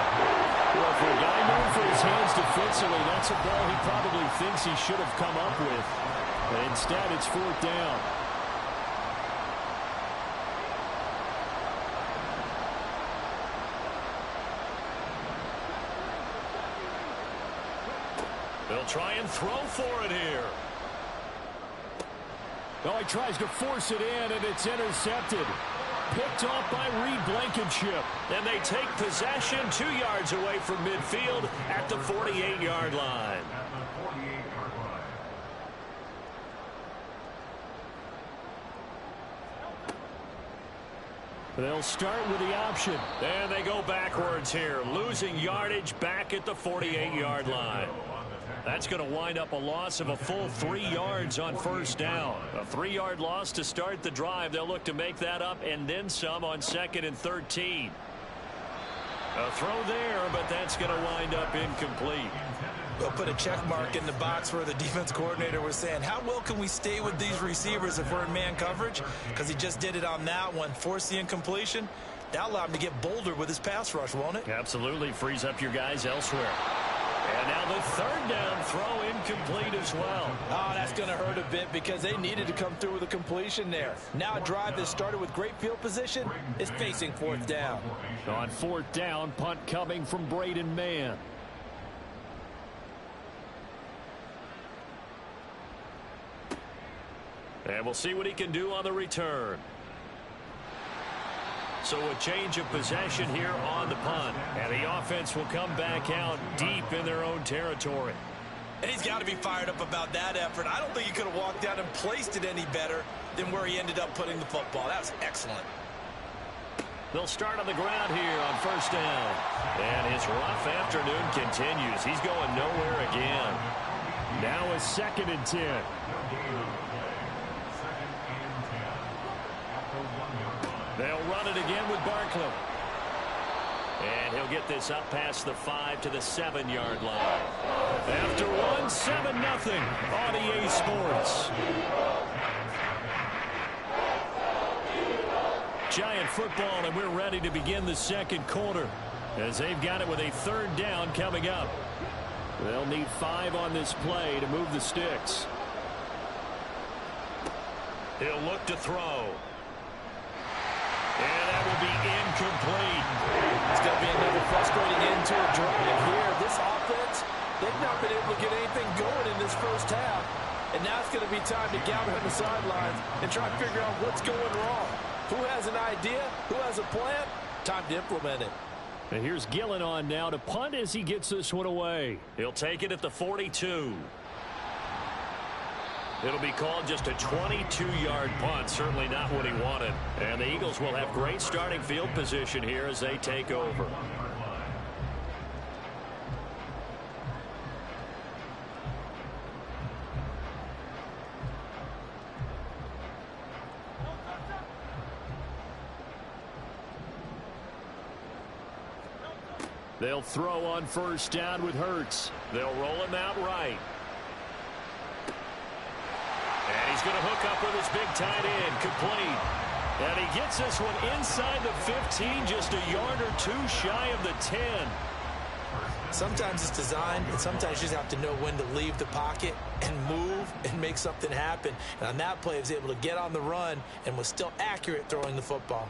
[SPEAKER 7] Well, for a guy known for his hands defensively, that's a ball he probably thinks he should have come up with. But instead, it's 4th down.
[SPEAKER 5] They'll try and throw for it here.
[SPEAKER 7] Oh, he tries to force it in, and it's intercepted. Picked off by Reed Blankenship.
[SPEAKER 5] And they take possession 2 yards away from midfield at the 48-yard line.
[SPEAKER 7] They'll start with the option.
[SPEAKER 5] And they go backwards here, losing yardage back at the 48-yard line. That's going to wind up a loss of a full 3 yards on 1st down. A 3-yard loss to start the drive. They'll look to make that up and then some on 2nd and 13. A throw there, but that's going to wind up incomplete.
[SPEAKER 6] We'll put a check mark in the box where the defense coordinator was saying, how well can we stay with these receivers if we're in man coverage? Because he just did it on that one, forced the incompletion. That'll allow him to get bolder with his pass rush, won't it?
[SPEAKER 5] Absolutely. Frees up your guys elsewhere. And now the 3rd down throw incomplete as well.
[SPEAKER 6] Oh, that's going to hurt a bit because they needed to come through with a completion there. Now a drive that started with great field position is facing 4th down.
[SPEAKER 7] On 4th down, punt coming from Braden Mann.
[SPEAKER 5] And we'll see what he can do on the return. So a change of possession here on the punt. And the offense will come back out deep in their own territory.
[SPEAKER 6] And he's got to be fired up about that effort. I don't think he could have walked out and placed it any better than where he ended up putting the football. That was excellent.
[SPEAKER 5] They'll start on the ground here on 1st down. And his rough afternoon continues. He's going nowhere again.
[SPEAKER 7] Now a 2nd and 10.
[SPEAKER 5] They'll run it again with Barkley. And he'll get this up past the 5 to the 7-yard line. After one, 7-0 on EA Sports.
[SPEAKER 7] Giant football, and we're ready to begin the 2nd quarter as they've got it with a 3rd down coming up. They'll need 5 on this play to move the sticks.
[SPEAKER 5] He'll look to throw. And that will be incomplete.
[SPEAKER 6] It's going to be another frustrating end to a drive here. This offense, they've not been able to get anything going in this 1st half. And now it's going to be time to gather on the sidelines and try to figure out what's going wrong. Who has an idea? Who has a plan? Time to implement it.
[SPEAKER 7] And here's Gillen on now to punt as he gets this one away.
[SPEAKER 5] He'll take it at the 42. It'll be called just a 22-yard punt. Certainly not what he wanted. And the Eagles will have great starting field position here as they take over.
[SPEAKER 7] They'll throw on 1st down with Hurts.
[SPEAKER 5] They'll roll him out right. And he's going to hook up with his big tight end, complete. And he gets this one inside the 15, just a yard or 2 shy of the 10.
[SPEAKER 6] Sometimes it's designed, and sometimes you just have to know when to leave the pocket and move and make something happen. And on that play, he was able to get on the run and was still accurate throwing the football.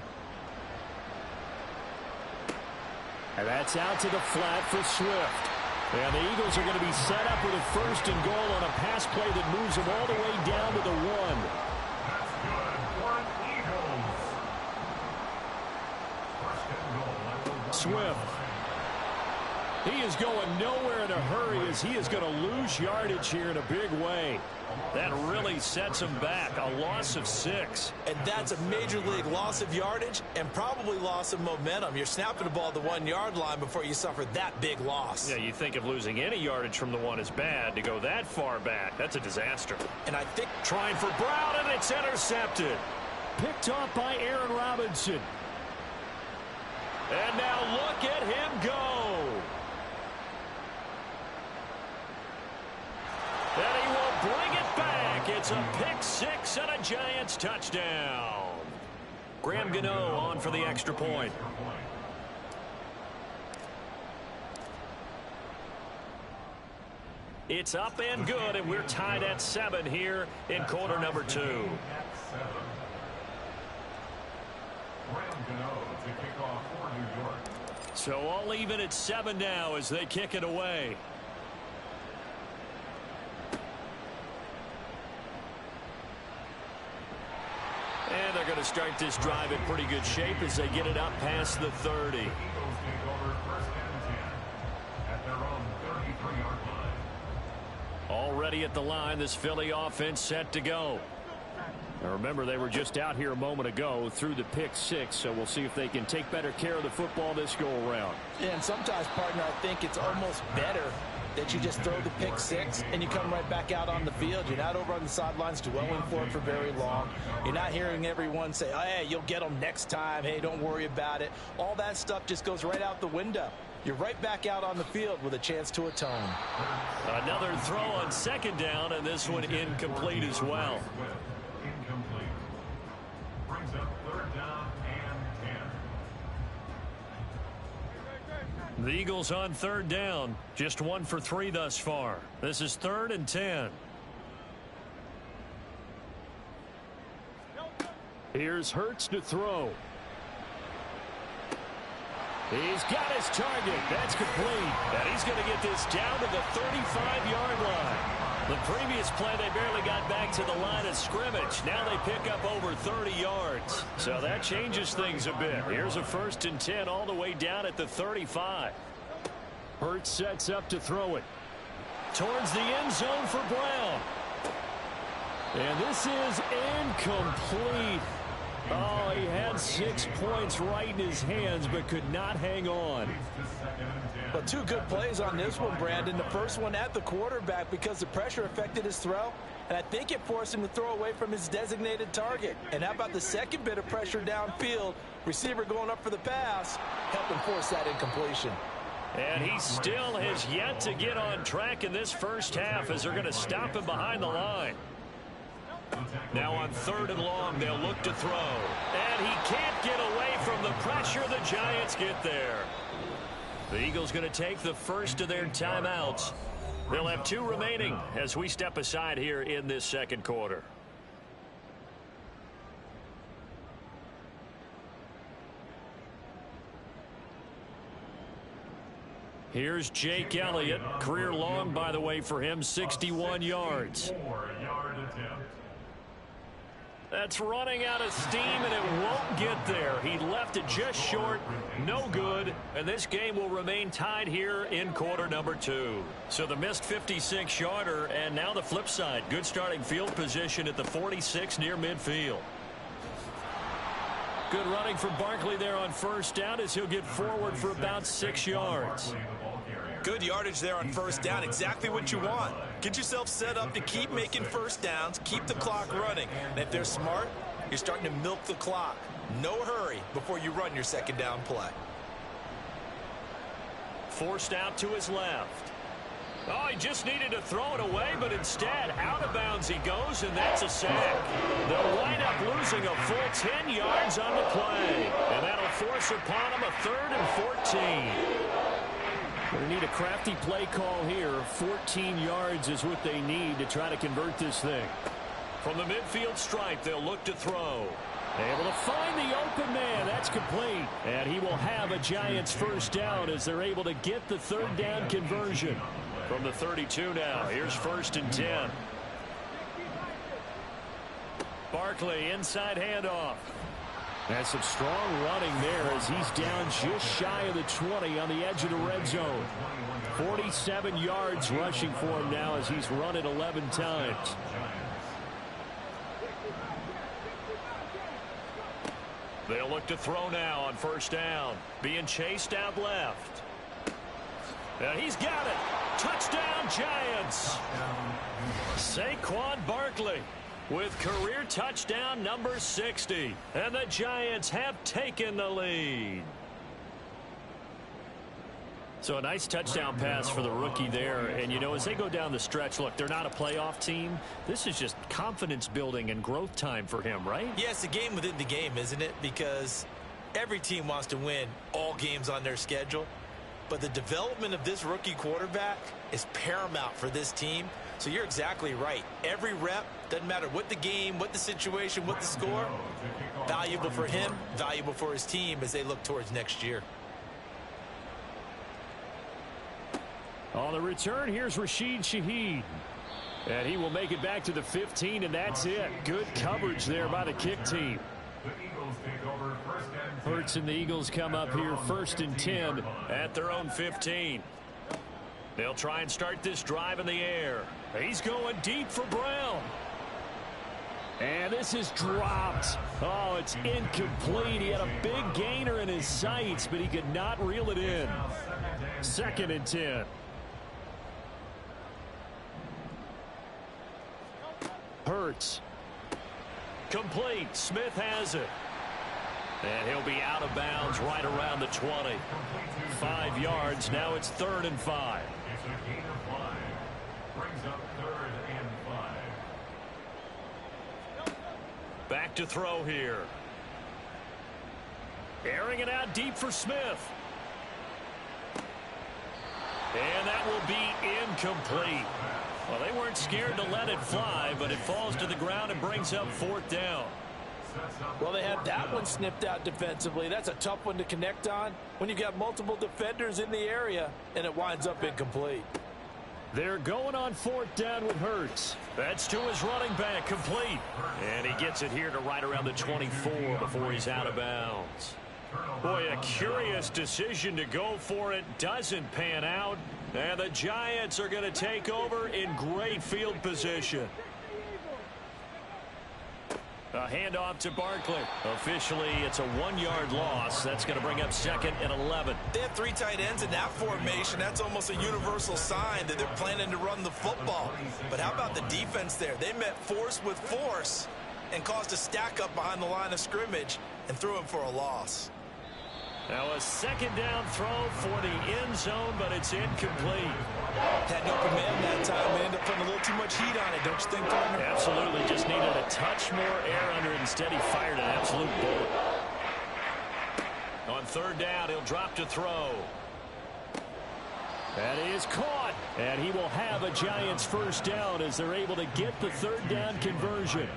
[SPEAKER 7] And that's out to the flat for Swift. And the Eagles are going to be set up with a 1st and goal on a pass play that moves them all the way down to the 1. Swift. He is going nowhere in a hurry as he is going to lose yardage here in a big way. That really sets him back. A loss of 6.
[SPEAKER 6] And that's a major league loss of yardage and probably loss of momentum. You're snapping the ball at the 1-yard line before you suffer that big loss.
[SPEAKER 7] Yeah, you think of losing any yardage from the 1 is bad. To go that far back, that's a disaster.
[SPEAKER 6] And I think
[SPEAKER 7] trying for Brown, and it's intercepted. Picked off by Aaron Robinson. And now look at him go. And he will bring it back. It's a pick 6 and a Giants touchdown. Graham Gano on for the extra point. It's up and good, and we're tied at 7 here in quarter number 2. So all even at 7 now as they kick it away. And they're going to start this drive in pretty good shape as they get it up past the 30. Already at the line, this Philly offense set to go. Now remember, they were just out here a moment ago through the pick 6, so we'll see if they can take better care of the football this go-around.
[SPEAKER 6] Yeah, and sometimes, partner, I think it's almost better that you just throw the pick 6 and you come right back out on the field. You're not over on the sidelines dwelling for it for very long. You're not hearing everyone say, oh, hey, you'll get them next time. Hey, don't worry about it. All that stuff just goes right out the window. You're right back out on the field with a chance to atone.
[SPEAKER 7] Another throw on 2nd down, and this one incomplete as well.
[SPEAKER 8] Incomplete. Brings up 3rd down and 10.
[SPEAKER 7] The Eagles on 3rd down. Just 1 for 3 thus far. This is 3rd and 10. Here's Hurts to throw. He's got his target. That's complete. And he's going to get this down to the 35-yard line. The previous play, they barely got back to the line of scrimmage. Now they pick up over 30 yards. So that changes things a bit. Here's a 1st and 10 all the way down at the 35. Hurts sets up to throw it. Towards the end zone for Brown. And this is incomplete. Oh, he had 6 points right in his hands, but could not hang on.
[SPEAKER 6] But 2 good plays on this one, Brandon. The first one at the quarterback because the pressure affected his throw, and I think it forced him to throw away from his designated target. And how about the second bit of pressure downfield? Receiver going up for the pass, helping force that incompletion.
[SPEAKER 7] And he still has yet to get on track in this first half as they're going to stop him behind the line. Now on 3rd and long, they'll look to throw. And he can't get away from the pressure. The Giants get there. The Eagles going to take the first of their timeouts. They'll have 2 remaining as we step aside here in this 2nd quarter. Here's Jake Elliott. Career long, by the way, for him, 61 yards.
[SPEAKER 8] 4-yard attempt.
[SPEAKER 7] That's running out of steam, and it won't get there. He left it just short. No good. And this game will remain tied here in quarter number 2. So the missed 56-yarder, and now the flip side. Good starting field position at the 46 near midfield. Good running for Barkley there on 1st down as he'll get forward for about 6 yards.
[SPEAKER 6] Good yardage there on 1st down. Exactly what you want. Get yourself set up to keep making 1st downs, keep the clock running. And if they're smart, you're starting to milk the clock. No hurry before you run your 2nd down play.
[SPEAKER 7] Forced out to his left. Oh, he just needed to throw it away, but instead, out of bounds he goes, and that's a sack. They'll wind up losing a full 10 yards on the play. And that'll force upon him a 3rd and 14. They need a crafty play call here. 14 yards is what they need to try to convert this thing. From the midfield stripe, they'll look to throw. Able to find the open man. That's complete. And he will have a Giants 1st down as they're able to get the 3rd down conversion. From the 32 now, here's 1st and 10. Barkley, inside handoff. And some strong running there as he's down just shy of the 20 on the edge of the red zone. 47 yards rushing for him now as he's run it 11 times.
[SPEAKER 5] They'll look to throw now on first down. Being chased out left. And he's got it. Touchdown, Giants. Saquon Barkley with career touchdown number 60. And the Giants have taken the lead.
[SPEAKER 7] So a nice touchdown pass for the rookie there. And, you know, as they go down the stretch, look, they're not a playoff team. This is just confidence building and growth time for him, right?
[SPEAKER 6] Yeah, it's a game within the game, isn't it? Because every team wants to win all games on their schedule. But the development of this rookie quarterback is paramount for this team. So you're exactly right. Every rep, doesn't matter what the game, what the situation, what the score, valuable for him, valuable for his team as they look towards next year.
[SPEAKER 7] On the return, here's Rashid Shaheed. And he will make it back to the 15, and that's it. Good coverage there by the kick team.
[SPEAKER 8] The Eagles take over first and 10.
[SPEAKER 7] Hurts and the Eagles come up here first and 10
[SPEAKER 5] at their own 15. They'll try and start this drive in the air. He's going deep for Brown.
[SPEAKER 7] And this is dropped. Oh, it's incomplete. He had a big gainer in his sights, but he could not reel it in. Second and 10. Hurts.
[SPEAKER 5] Complete. Smith has it. And he'll be out of bounds right around the 20. 5 yards. Now it's 3rd and 5.
[SPEAKER 8] It's a gain of 5. Brings up 3rd and 5.
[SPEAKER 5] Back to throw here. Airing it out deep for Smith. And that will be incomplete. Well, they weren't scared to let it fly, but it falls to the ground and brings up 4th down.
[SPEAKER 6] Well, they had that one snipped out defensively. That's a tough one to connect on when you've got multiple defenders in the area, and it winds up incomplete.
[SPEAKER 7] They're going on 4th down with Hurts.
[SPEAKER 5] That's to his running back, complete. And he gets it here to right around the 24 before he's out of bounds. Boy, a curious decision to go for it. Doesn't pan out. And the Giants are going to take over in great field position. A handoff to Barkley. Officially, it's a 1-yard loss. That's going to bring up 2nd and 11.
[SPEAKER 6] They have 3 tight ends in that formation. That's almost a universal sign that they're planning to run the football. But how about the defense there? They met force with force and caused a stack up behind the line of scrimmage and threw him for a loss.
[SPEAKER 5] Now a 2nd down throw for the end zone, but it's incomplete.
[SPEAKER 6] Had no command that time. They ended up putting a little too much heat on it, don't you think, partner?
[SPEAKER 5] Absolutely. Just needed a touch more air under it. Instead, he fired an absolute bullet. On 3rd down, he'll drop to throw.
[SPEAKER 7] That is caught. And he will have a Giants 1st down as they're able to get the 3rd down conversion.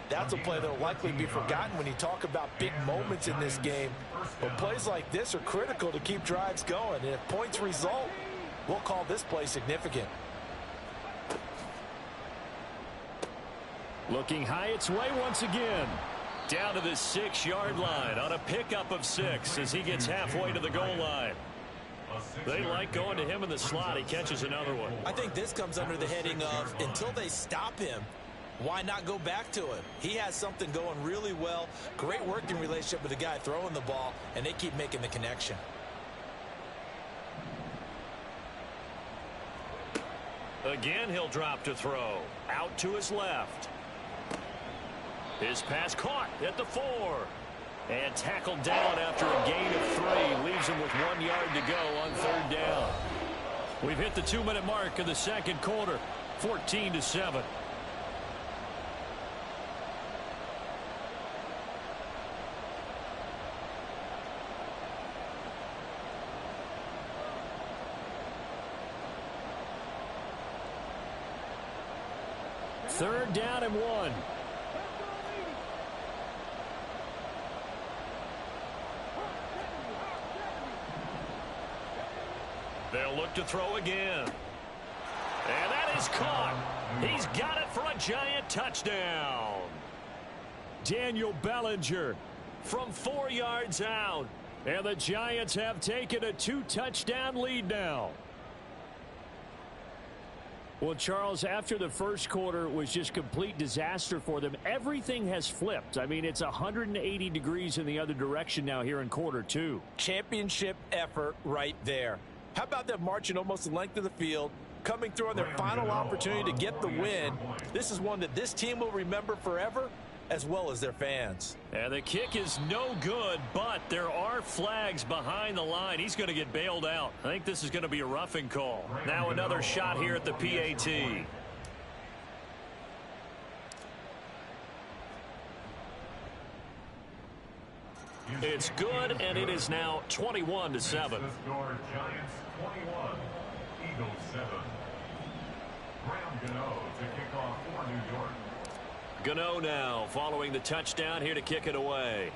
[SPEAKER 6] That's a play that will likely be forgotten when you talk about big moments in this game. But plays like this are critical to keep drives going. And if points result, we'll call this play significant.
[SPEAKER 7] Looking high its way once again.
[SPEAKER 5] Down to the 6-yard line on a pickup of 6 as he gets halfway to the goal line. They like going to him in the slot. He catches another one.
[SPEAKER 6] I think this comes under the heading of until they stop him, why not go back to him? He has something going really well. Great working relationship with the guy throwing the ball, and they keep making the connection.
[SPEAKER 5] Again, he'll drop to throw. Out to his left. His pass caught at the 4. And tackled down after a gain of 3. Leaves him with 1 yard to go on 3rd down. We've hit the 2-minute mark of the 2nd quarter. 14-7.
[SPEAKER 7] Third down and 1.
[SPEAKER 5] They'll look to throw again. And that is caught. He's got it for a Giant touchdown.
[SPEAKER 7] Daniel Bellinger from 4 yards out. And the Giants have taken a 2-touchdown lead now. Well, Charles, after the first quarter was just complete disaster for them, everything has flipped. I mean, it's 180 degrees in the other direction now here in quarter 2.
[SPEAKER 6] Championship effort right there. How about them marching almost the length of the field, coming through on their final opportunity to get the win? This is one that this team will remember forever, as well as their fans.
[SPEAKER 7] And the kick is no good, but there are flags behind the line. He's going to get bailed out. I think this is going to be a roughing call. Now another shot here at the PAT. It's good, and it is now 21-7.
[SPEAKER 8] The score, Giants 21, Eagles 7. Graham Gano to kick off for New York.
[SPEAKER 7] Gano now following the touchdown here to kick it away.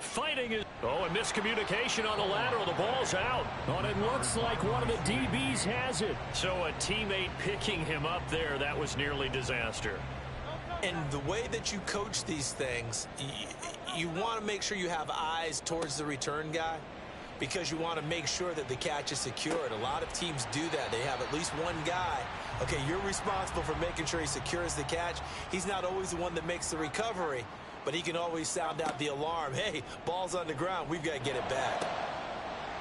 [SPEAKER 7] Fighting is... Oh, and miscommunication on the lateral. The ball's out. Oh, it looks like one of the DBs has it. So a teammate picking him up there, that was nearly disaster.
[SPEAKER 6] And the way that you coach these things, you want to make sure you have eyes towards the return guy, because you want to make sure that the catch is secured. A lot of teams do that. They have at least one guy. Okay, you're responsible for making sure he secures the catch. He's not always the one that makes the recovery, but he can always sound out the alarm. Hey, ball's on the ground. We've got to get it back.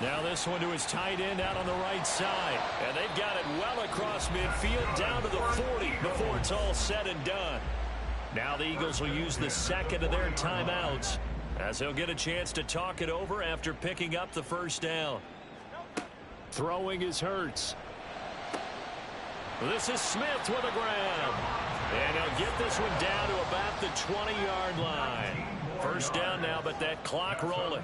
[SPEAKER 7] Now this one to his tight end out on the right side. And they've got it well across midfield down to the 40 before it's all said and done. Now the Eagles will use the second of their timeouts, as he'll get a chance to talk it over after picking up the first down. Throwing is Hurts. This is Smith with a grab. And he'll get this one down to about the 20-yard line. First down now, but that clock rolling.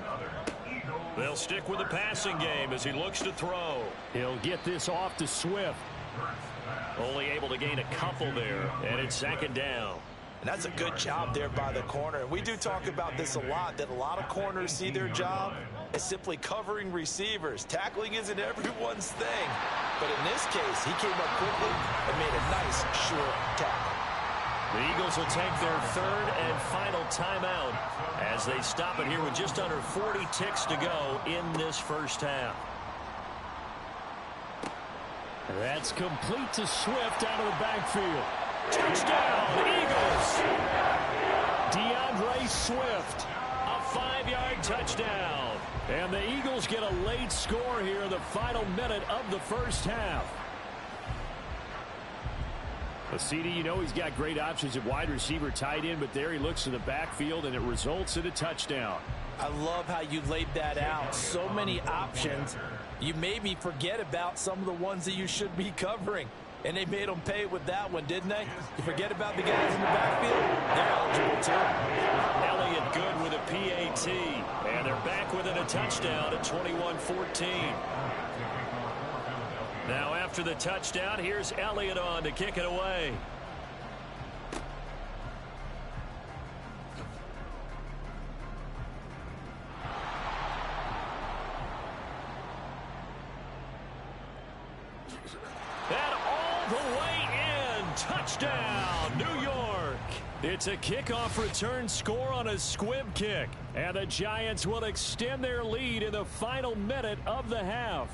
[SPEAKER 7] They'll stick with the passing game as he looks to throw. He'll get this off to Swift. Only able to gain a couple there, and it's second down.
[SPEAKER 6] And that's a good job there by the corner. And we do talk about this a lot, that a lot of corners see their job as simply covering receivers. Tackling isn't everyone's thing. But in this case, he came up quickly and made a nice, short tackle.
[SPEAKER 7] The Eagles will take their third and final timeout as they stop it here with just under 40 ticks to go in this first half. That's complete to Swift out of the backfield. Touchdown, Eagles! DeAndre Swift, a 5-yard touchdown. And the Eagles get a late score here in the final minute of the first half. Well, CD, you know he's got great options at wide receiver, tight end, but there he looks to the backfield, and it results in a touchdown.
[SPEAKER 6] I love how you laid that out. So many options. You made me forget about some of the ones that you should be covering. And they made them pay with that one, didn't they? You forget about the guys in the backfield? They're eligible, too.
[SPEAKER 7] Elliott good with a PAT. And they're back within a touchdown at 21-14. Now after the touchdown, here's Elliott on to kick it away. Touchdown, New York. It's a kickoff return score on a squib kick. And the Giants will extend their lead in the final minute of the half.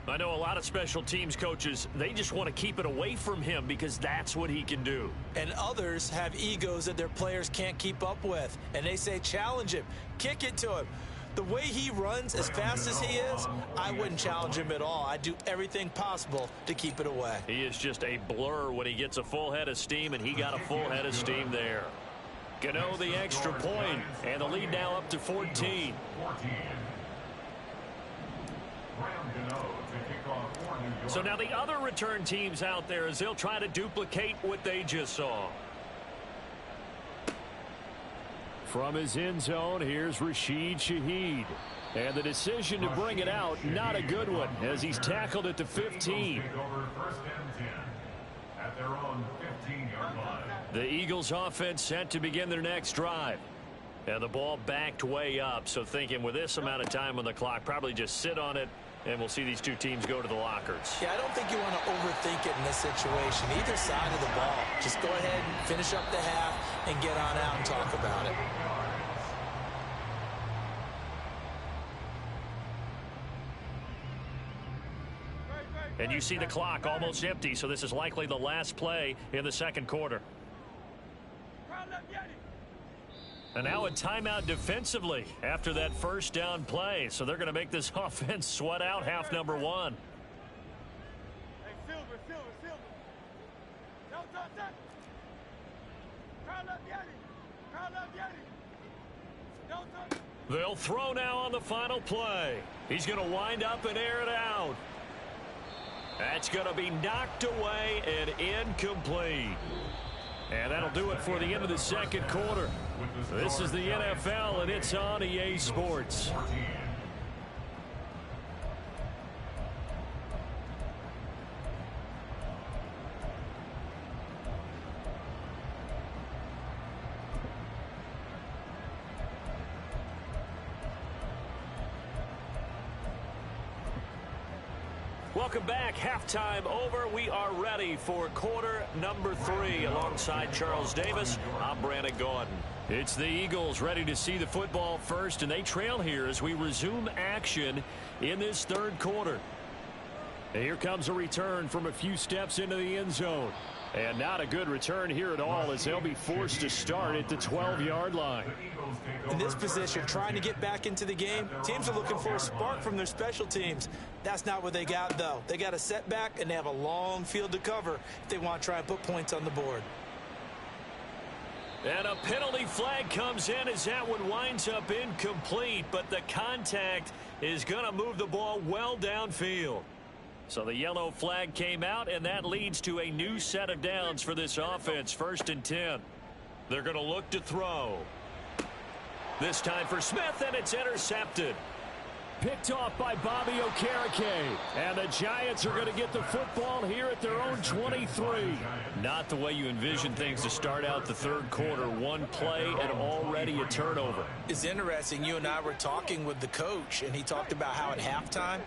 [SPEAKER 7] I know a lot of special teams coaches, they just want to keep it away from him because that's what he can do.
[SPEAKER 6] And others have egos that their players can't keep up with. And they say, challenge him, kick it to him. The way he runs, as fast as he is, I wouldn't challenge him at all. I'd do everything possible to keep it away.
[SPEAKER 7] He is just a blur when he gets a full head of steam, and he got a full head of steam there. Gano the extra point, and the lead now up to 14. So now the other return teams out there as they'll try to duplicate what they just saw. From his end zone, here's Rashid Shaheed. And the decision to bring it out, not a good one, as he's tackled at the 15. The Eagles offense set to begin their next drive. And the ball backed way up, so thinking with this amount of time on the clock, probably just sit on it
[SPEAKER 5] And we'll see these two teams go to the lockers.
[SPEAKER 6] Yeah, I don't think you want to overthink it in this situation. Either side of the ball. Just go ahead and finish up the half and get on out and talk about it.
[SPEAKER 5] And you see the clock almost empty, so this is likely the last play in the second quarter. And now a timeout defensively after that first down play. So they're going to make this offense sweat out half number one.
[SPEAKER 4] Hey, Silver.
[SPEAKER 5] They'll throw now on the final play. He's going to wind up and air it out. That's going to be knocked away and incomplete. And that'll do it for the end of the second quarter. This is the NFL, and it's on EA Sports. Welcome back. Halftime over. We are ready for quarter number 3. Alongside Charles Davis, I'm Brandon Gordon. It's the Eagles ready to see the football first, and they trail here as we resume action in this third quarter. And here comes a return from a few steps into the end zone. And not a good return here at all, as they'll be forced to start at the 12-yard line.
[SPEAKER 6] In this position, trying to get back into the game, teams are looking for a spark from their special teams. That's not what they got, though. They got a setback, and they have a long field to cover if they want to try and put points on the board.
[SPEAKER 5] And a penalty flag comes in as that one winds up incomplete, but the contact is going to move the ball well downfield. So the yellow flag came out, and that leads to a new set of downs for this offense. 1st and 10. They're going to look to throw. This time for Smith, and it's intercepted.
[SPEAKER 7] Picked off by Bobby Okereke. And the Giants are going to get the football here at their own 23.
[SPEAKER 5] Not the way you envision things to start out the third quarter. One play and already a turnover.
[SPEAKER 6] It's interesting. You and I were talking with the coach, and he talked about how at halftime,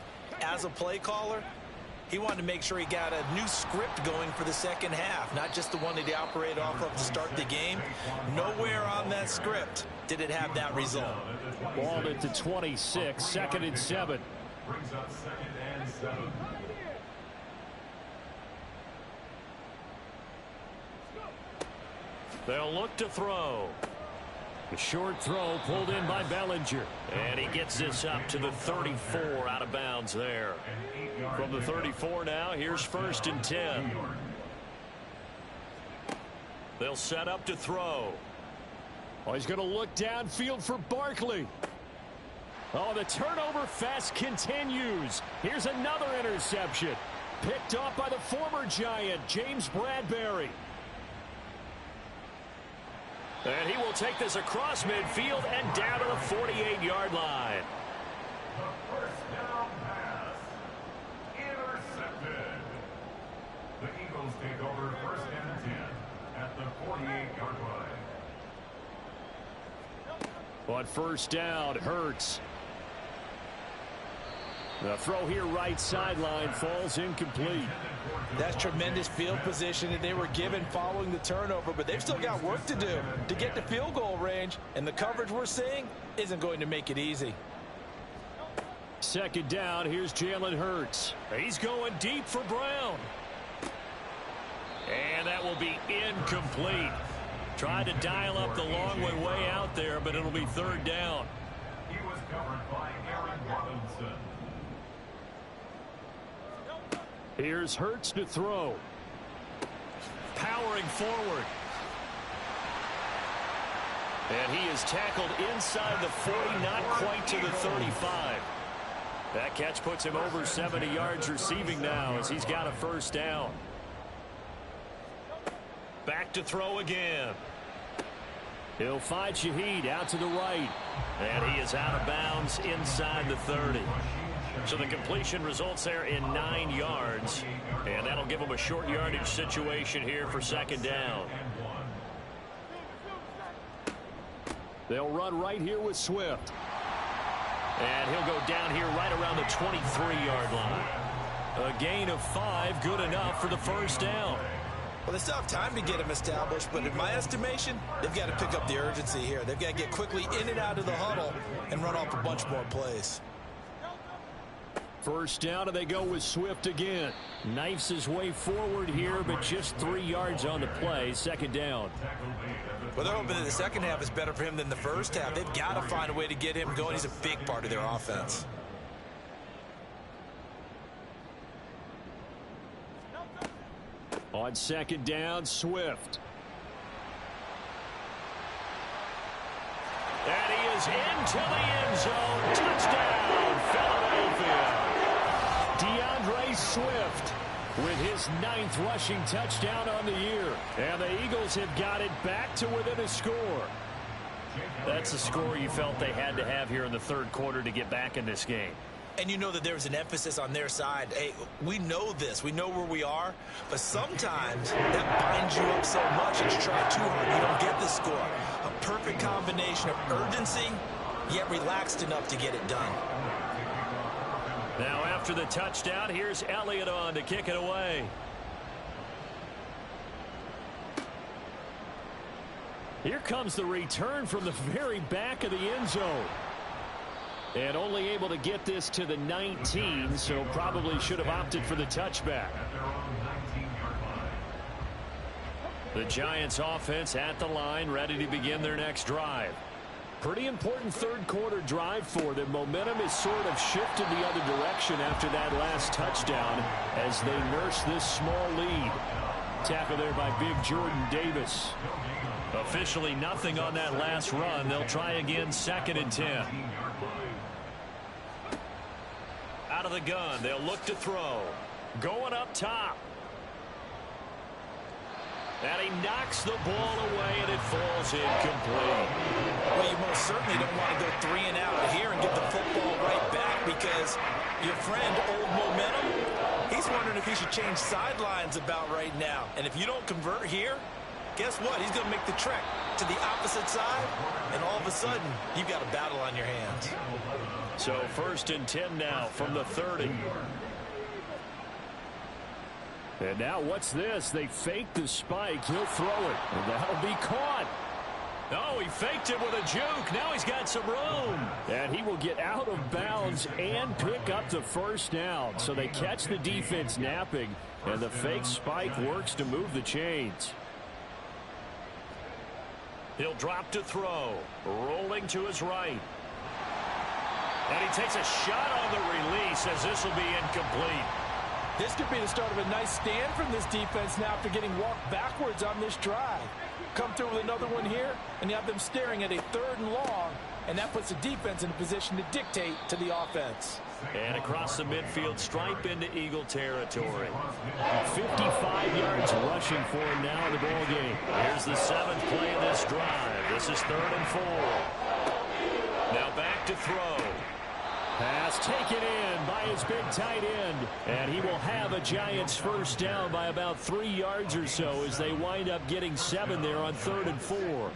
[SPEAKER 6] as a play caller, he wanted to make sure he got a new script going for the second half, not just the one that he operated off of to start the game. Nowhere on that script did it have that result.
[SPEAKER 7] Ball at the 26, 2nd and 7.
[SPEAKER 8] Brings up 2nd and 7.
[SPEAKER 5] They'll look to throw.
[SPEAKER 7] A short throw pulled in by Bellinger.
[SPEAKER 5] And he gets this up to the 34, out of bounds there. From the 34 now, here's 1st and 10. They'll set up to throw.
[SPEAKER 7] Oh, he's going to look downfield for Barkley. Oh, the turnover fest continues. Here's another interception. Picked off by the former Giant, James Bradbury.
[SPEAKER 5] And he will take this across midfield and down to the 48-yard line.
[SPEAKER 8] The first down pass. Intercepted. The Eagles take over 1st and 10 at the 48-yard line.
[SPEAKER 7] On 1st down, Hurts. The throw here right sideline falls incomplete.
[SPEAKER 6] That's tremendous field position that they were given following the turnover, but they've still got work to do to get to field goal range, and the coverage we're seeing isn't going to make it easy.
[SPEAKER 7] 2nd down, here's Jalen Hurts.
[SPEAKER 5] He's going deep for Brown. And that will be incomplete. Tried to dial up the long way out there, but it'll be 3rd down.
[SPEAKER 8] He was covered by Aaron Robinson.
[SPEAKER 7] Here's Hurts to throw.
[SPEAKER 5] Powering forward. And he is tackled inside the 40, not quite to the 35. That catch puts him over 70 yards receiving now as he's got a 1st down. Back to throw again.
[SPEAKER 7] He'll find Shaheed out to the right.
[SPEAKER 5] And he is out of bounds inside the 30. So the completion results there in 9 yards. And that'll give him a short yardage situation here for 2nd down.
[SPEAKER 7] They'll run right here with Swift. And he'll go down here right around the 23-yard line. A gain of 5, good enough for the first down.
[SPEAKER 6] Well, they still have time to get him established, but in my estimation, they've got to pick up the urgency here. They've got to get quickly in and out of the huddle and run off a bunch more plays.
[SPEAKER 7] First down, and they go with Swift again. Knifes his way forward here, but just 3 yards on the play. Second down.
[SPEAKER 6] Well, they're hoping that the second half is better for him than the first half. They've got to find a way to get him going. He's a big part of their offense.
[SPEAKER 7] On second down, Swift. And he is into the end zone. Touchdown, Philadelphia. DeAndre Swift with his 9th rushing touchdown on the year. And the Eagles have got it back to within a score. That's a score you felt they had to have here in the third quarter to get back in this game.
[SPEAKER 6] And you know that there was an emphasis on their side. Hey, we know this. We know where we are. But sometimes that binds you up so much that you try too hard. You don't get the score. A perfect combination of urgency, yet relaxed enough to get it done.
[SPEAKER 7] Now after the touchdown, here's Elliott on to kick it away. Here comes the return from the very back of the end zone. And only able to get this to the 19, so probably should have opted for the touchback. The Giants offense at the line, ready to begin their next drive. Pretty important third quarter drive for them. Momentum is sort of shifted the other direction after that last touchdown as they nurse this small lead. Tackle there by big Jordan Davis. Officially nothing on that last run. They'll try again, 2nd and 10. Out of the gun, they'll look to throw. Going up top. And he knocks the ball away, and it falls incomplete.
[SPEAKER 6] Well, you most certainly don't want to go 3 and out here and get the football right back because your friend, Old Momentum, he's wondering if he should change sidelines about right now. And if you don't convert here, guess what? He's going to make the trek to the opposite side, and all of a sudden, you've got a battle on your hands.
[SPEAKER 7] So 1st and 10 now from the 30. And now what's this? They fake the spike. He'll throw it, and that'll be caught. Oh, he faked it with a juke. Now he's got some room. And he will get out of bounds and pick up the first down. So they catch the defense napping, and the fake spike works to move the chains. He'll drop to throw. Rolling to his right. And he takes a shot on the release as this will be incomplete.
[SPEAKER 6] This could be the start of a nice stand from this defense now after getting walked backwards on this drive. Come through with another one here, and you have them staring at a 3rd and long, and that puts the defense in a position to dictate to the offense.
[SPEAKER 7] And across the midfield stripe into Eagle territory. 55 yards rushing for him now in the ball game. Here's the 7th play of this drive. This is 3rd and 4. Now back to throw. Pass taken in by his big tight end. And he will have a Giants first down by about 3 yards or so as they wind up getting 7 there on 3rd and 4.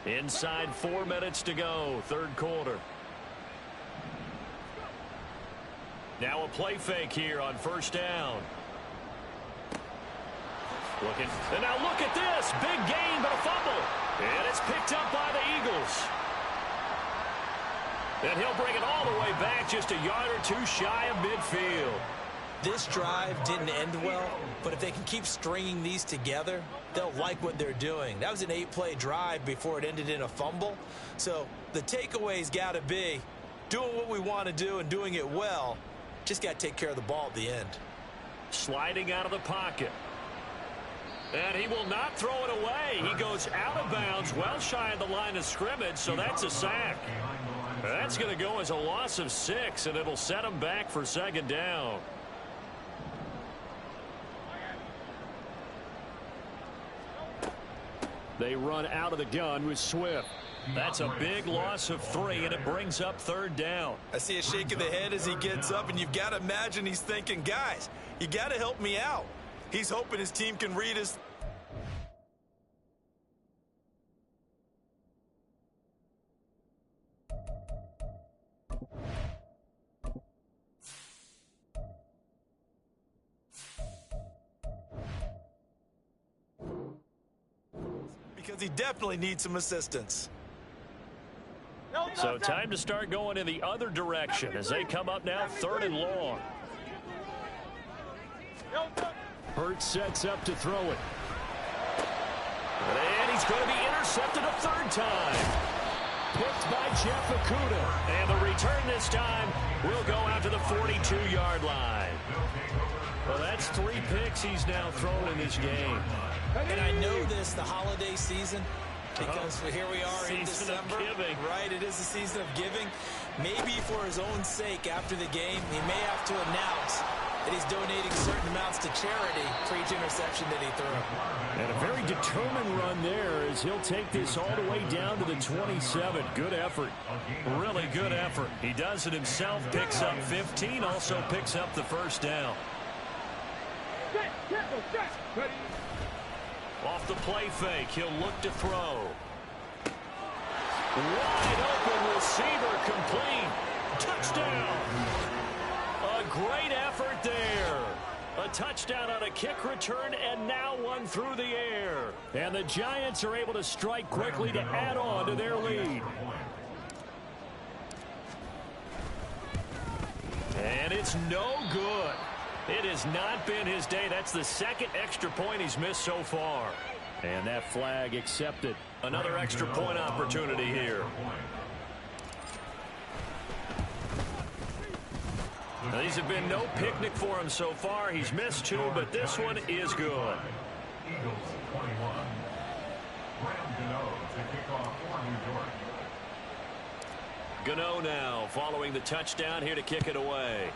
[SPEAKER 7] Inside 4 minutes to go, third quarter. Now a play fake here on first down. Looking, and now look at this. Big gain, but a fumble. And it's picked up by the Eagles. And he'll bring it all the way back just a yard or 2 shy of midfield.
[SPEAKER 6] This drive didn't end well, but if they can keep stringing these together, they'll like what they're doing. That was an 8-play drive before it ended in a fumble. So the takeaway's got to be doing what we want to do and doing it well. Just got to take care of the ball at the end.
[SPEAKER 7] Sliding out of the pocket. And he will not throw it away. He goes out of bounds, well shy of the line of scrimmage, so that's a sack. That's going to go as a loss of 6, and it'll set him back for 2nd down. They run out of the gun with Swift. That's a big loss of 3, and it brings up 3rd down.
[SPEAKER 6] I see a shake of the head as he gets up, and you've got to imagine he's thinking, guys, you got to help me out. He's hoping his team can read his... because he definitely needs some assistance.
[SPEAKER 7] So time to start going in the other direction as they come up now 3rd and long. Hurts sets up to throw it. And he's going to be intercepted a 3rd time. Picked by Jeff Okudah. And the return this time will go out to the 42-yard line. Well, that's 3 picks he's now thrown in this game.
[SPEAKER 6] And I know this, the holiday season, because here we are in December. Right, it is the season of giving. Maybe for his own sake after the game, he may have to announce that he's donating certain amounts to charity for each interception that he threw.
[SPEAKER 7] And a very determined run there as he'll take this all the way down to the 27. Good effort. Really good effort. He does it himself, picks up 15, also picks up the 1st down. Off the play fake, he'll look to throw. Wide open receiver, complete. Touchdown. A great effort there. A touchdown on a kick return, and now one through the air. And the Giants are able to strike quickly to add on to their lead. And it's no good. It has not been his day. That's the 2nd extra point he's missed so far. And that flag accepted. Another extra point opportunity here. Now, these have been no picnic for him so far. He's missed 2, but this one is good.
[SPEAKER 8] Eagles 21. Graham Gano to kick off for New York.
[SPEAKER 7] Gano now following the touchdown here to kick it away.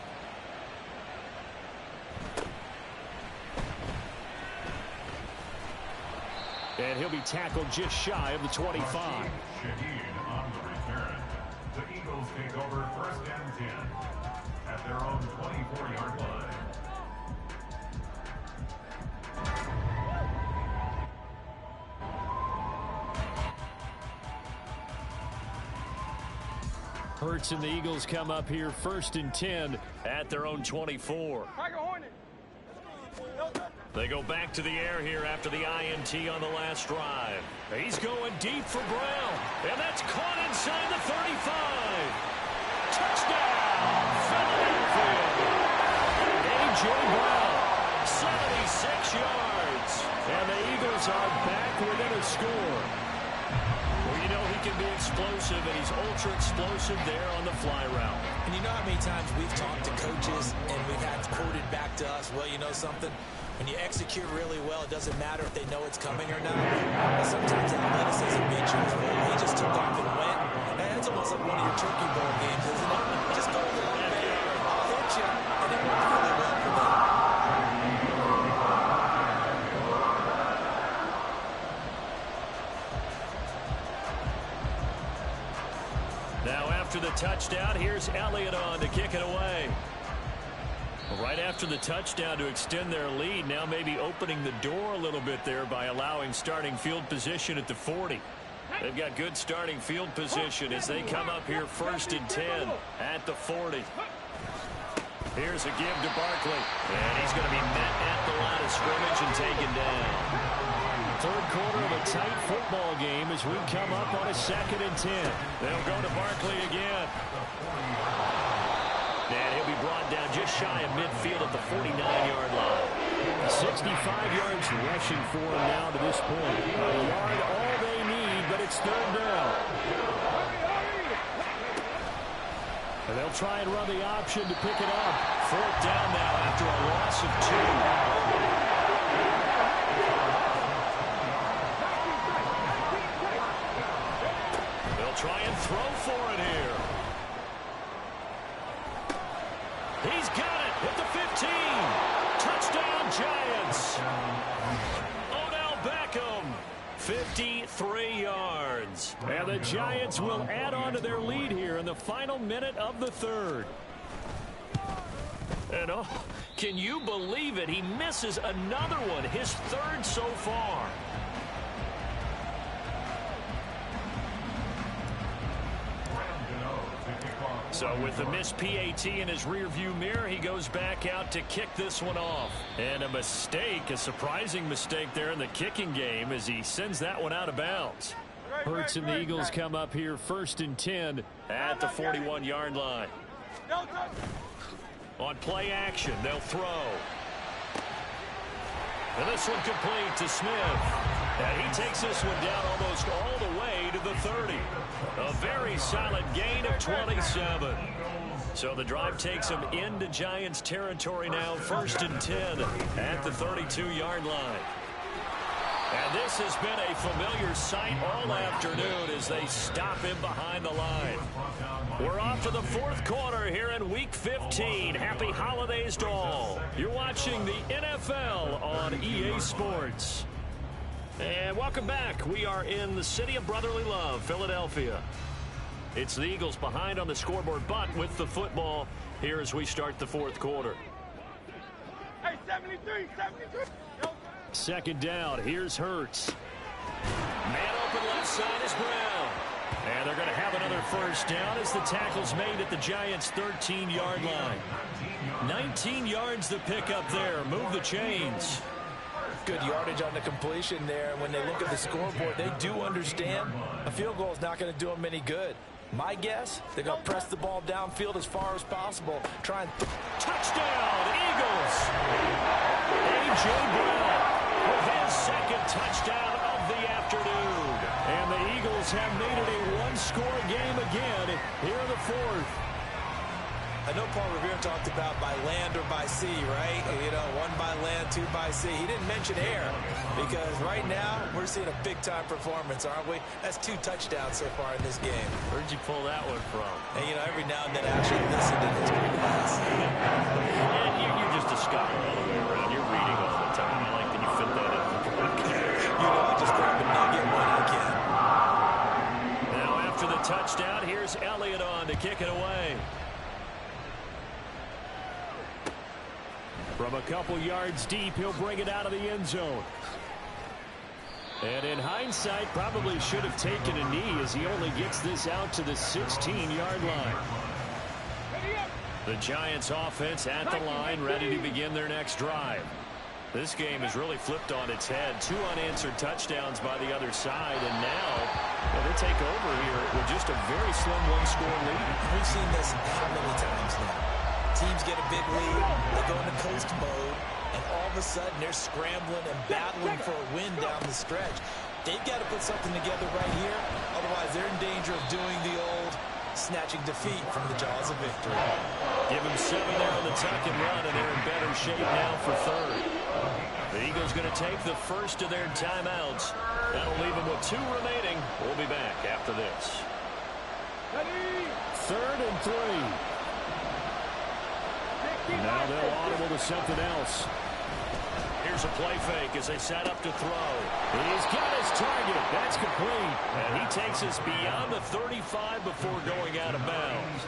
[SPEAKER 7] And he'll be tackled just shy of the 25.
[SPEAKER 8] Shaheen on the return. The Eagles take over 1st and 10 at their own 24-yard line.
[SPEAKER 7] Hurts and the Eagles come up here 1st and 10 at their own 24. They go back to the air here after the INT on the last drive. He's going deep for Brown. And that's caught inside the 35. Touchdown, Philadelphia. A.J. Brown, 76 yards. And the Eagles are back within a score. Well, you know he can be explosive, and he's ultra-explosive there on the fly route.
[SPEAKER 6] And you know how many times we've talked to coaches and we've had quoted back to us, well, you know something? When you execute really well, it doesn't matter if they know it's coming or not. But sometimes athleticism makes you throw. He just took off and went. And that's almost like one of your turkey bowl games, isn't it? Just go a little bit, I'll hit you, and it worked really well for them.
[SPEAKER 7] Now after the touchdown, here's Elliott on to kick it away. Right after the touchdown to extend their lead, now maybe opening the door a little bit there by allowing starting field position at the 40. They've got good starting field position as they come up here 1st and 10 at the 40. Here's a give to Barkley, and he's going to be met at the line of scrimmage and taken down. 3rd quarter of a tight football game as we come up on a 2nd and 10. They'll go to Barkley again. And he'll be brought down just shy of midfield at the 49-yard line. 65 yards rushing for him now to this point. A yard all they need, but it's 3rd down. And they'll try and run the option to pick it up. 4th down now after a loss of 2. They'll try and throw for it here. He's got it at the 15. Touchdown, Giants. Odell Beckham, 53 yards. And the Giants will add on to their lead here in the final minute of the 3rd. And oh, can you believe it? He misses another one, his 3rd so far. So with the missed PAT in his rearview mirror, he goes back out to kick this one off. And a mistake, a surprising mistake there in the kicking game as he sends that one out of bounds. Hurts and the Eagles come up here 1st and 10 at the 41-yard line. On play action, they'll throw. And this one complete to Smith. And he takes this one down almost all the way to the 30. A very solid gain of 27. So the drive takes him into Giants territory now, 1st and 10 at the 32-yard line. And this has been a familiar sight all afternoon as they stop him behind the line. We're off to the 4th quarter here in Week 15. Happy holidays to all. You're watching the NFL on EA Sports. And welcome back. We are in the city of brotherly love, Philadelphia. It's the Eagles behind on the scoreboard, but with the football here as we start the 4th quarter.
[SPEAKER 4] Hey, 73.
[SPEAKER 7] 2nd down. Here's Hurts. Man open left side is Brown. And they're going to have another 1st down as the tackle's made at the Giants' 13-yard line. 19 yards to pick up there. Move the chains.
[SPEAKER 6] Good yardage on the completion there. When they look at the scoreboard, they do understand a field goal is not going to do them any good. My guess, they're going to press the ball downfield as far as possible. Try and
[SPEAKER 7] touchdown, Eagles! A.J. Brown with his 2nd touchdown of the afternoon. And the Eagles have made it a one-score game again here in the 4th.
[SPEAKER 6] I know Paul Revere talked about by land or by sea, right? You know, 1 by land, 2 by sea. He didn't mention air because right now we're seeing a big-time performance, aren't we? That's 2 touchdowns so far in this game.
[SPEAKER 7] Where'd you pull that one from?
[SPEAKER 6] And, you know, every now and then I actually listen to this class.
[SPEAKER 7] And you're just a scholar all the way around. You're reading all the time. I like that you fit that in.
[SPEAKER 6] You know, I just grab a nugget when I can.
[SPEAKER 7] Now after the touchdown, here's Elliott on to kick it away. From a couple yards deep, he'll bring it out of the end zone. And in hindsight, probably should have taken a knee as he only gets this out to the 16-yard line. The Giants offense at the line, ready to begin their next drive. This game has really flipped on its head. 2 unanswered touchdowns by the other side, and now they take over here with just a very slim one-score lead.
[SPEAKER 6] We've seen this how many times now? Teams get a big lead, they go into coast mode, and all of a sudden they're scrambling and battling for a win down the stretch. They've got to put something together right here, otherwise they're in danger of doing the old snatching defeat from the jaws of victory.
[SPEAKER 7] Give them 7 there on the tuck and run, and they're in better shape now for 3rd. The Eagles going to take the first of their timeouts. That'll leave them with 2 remaining. We'll be back after this. 3rd and 3. Now they'll audible to something else. Here's a play fake as they set up to throw. He's got his target. That's complete. And he takes us beyond the 35 before going out of bounds.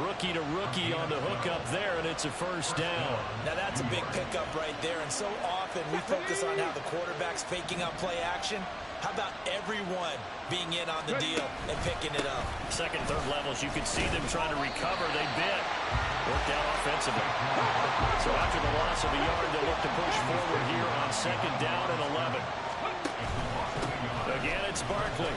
[SPEAKER 7] Rookie to rookie on the hook up there, and it's a 1st down.
[SPEAKER 6] Now that's a big pickup right there, and so often we focus on how the quarterback's faking up play action. How about everyone being in on the deal and picking it up?
[SPEAKER 7] 2nd, 3rd levels, you can see them trying to recover. They bit. Worked out offensively. So after the loss of a yard, they'll look to push forward here on 2nd down and 11. Again, it's Barkley.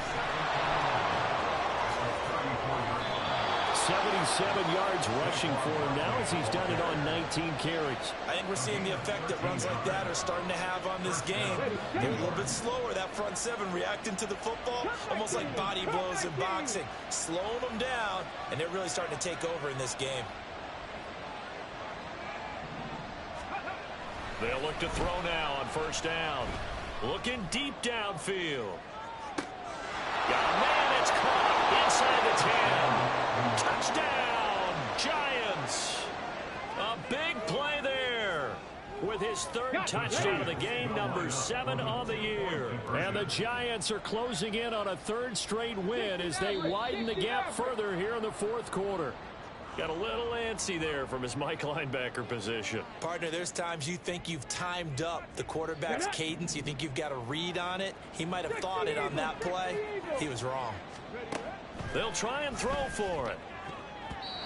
[SPEAKER 7] 77 yards rushing for him now as he's done it on 19 carries.
[SPEAKER 6] I think we're seeing the effect that runs like that are starting to have on this game. They're a little bit slower, that front 7 reacting to the football, almost like body blows in boxing, slowing them down, and they're really starting to take over in this game.
[SPEAKER 7] They'll look to throw now on 1st down. Looking deep downfield. Got a man, it's caught inside the 10. Touchdown, Giants. A big play there with his 3rd touchdown of the game, number 7 on the year. And the Giants are closing in on a 3rd straight win as they widen the gap further here in the 4th quarter. Got a little antsy there from his Mike linebacker position.
[SPEAKER 6] Partner, there's times you think you've timed up the quarterback's cadence. You think you've got a read on it. He might have thought it on that play. He was wrong.
[SPEAKER 7] They'll try and throw for it.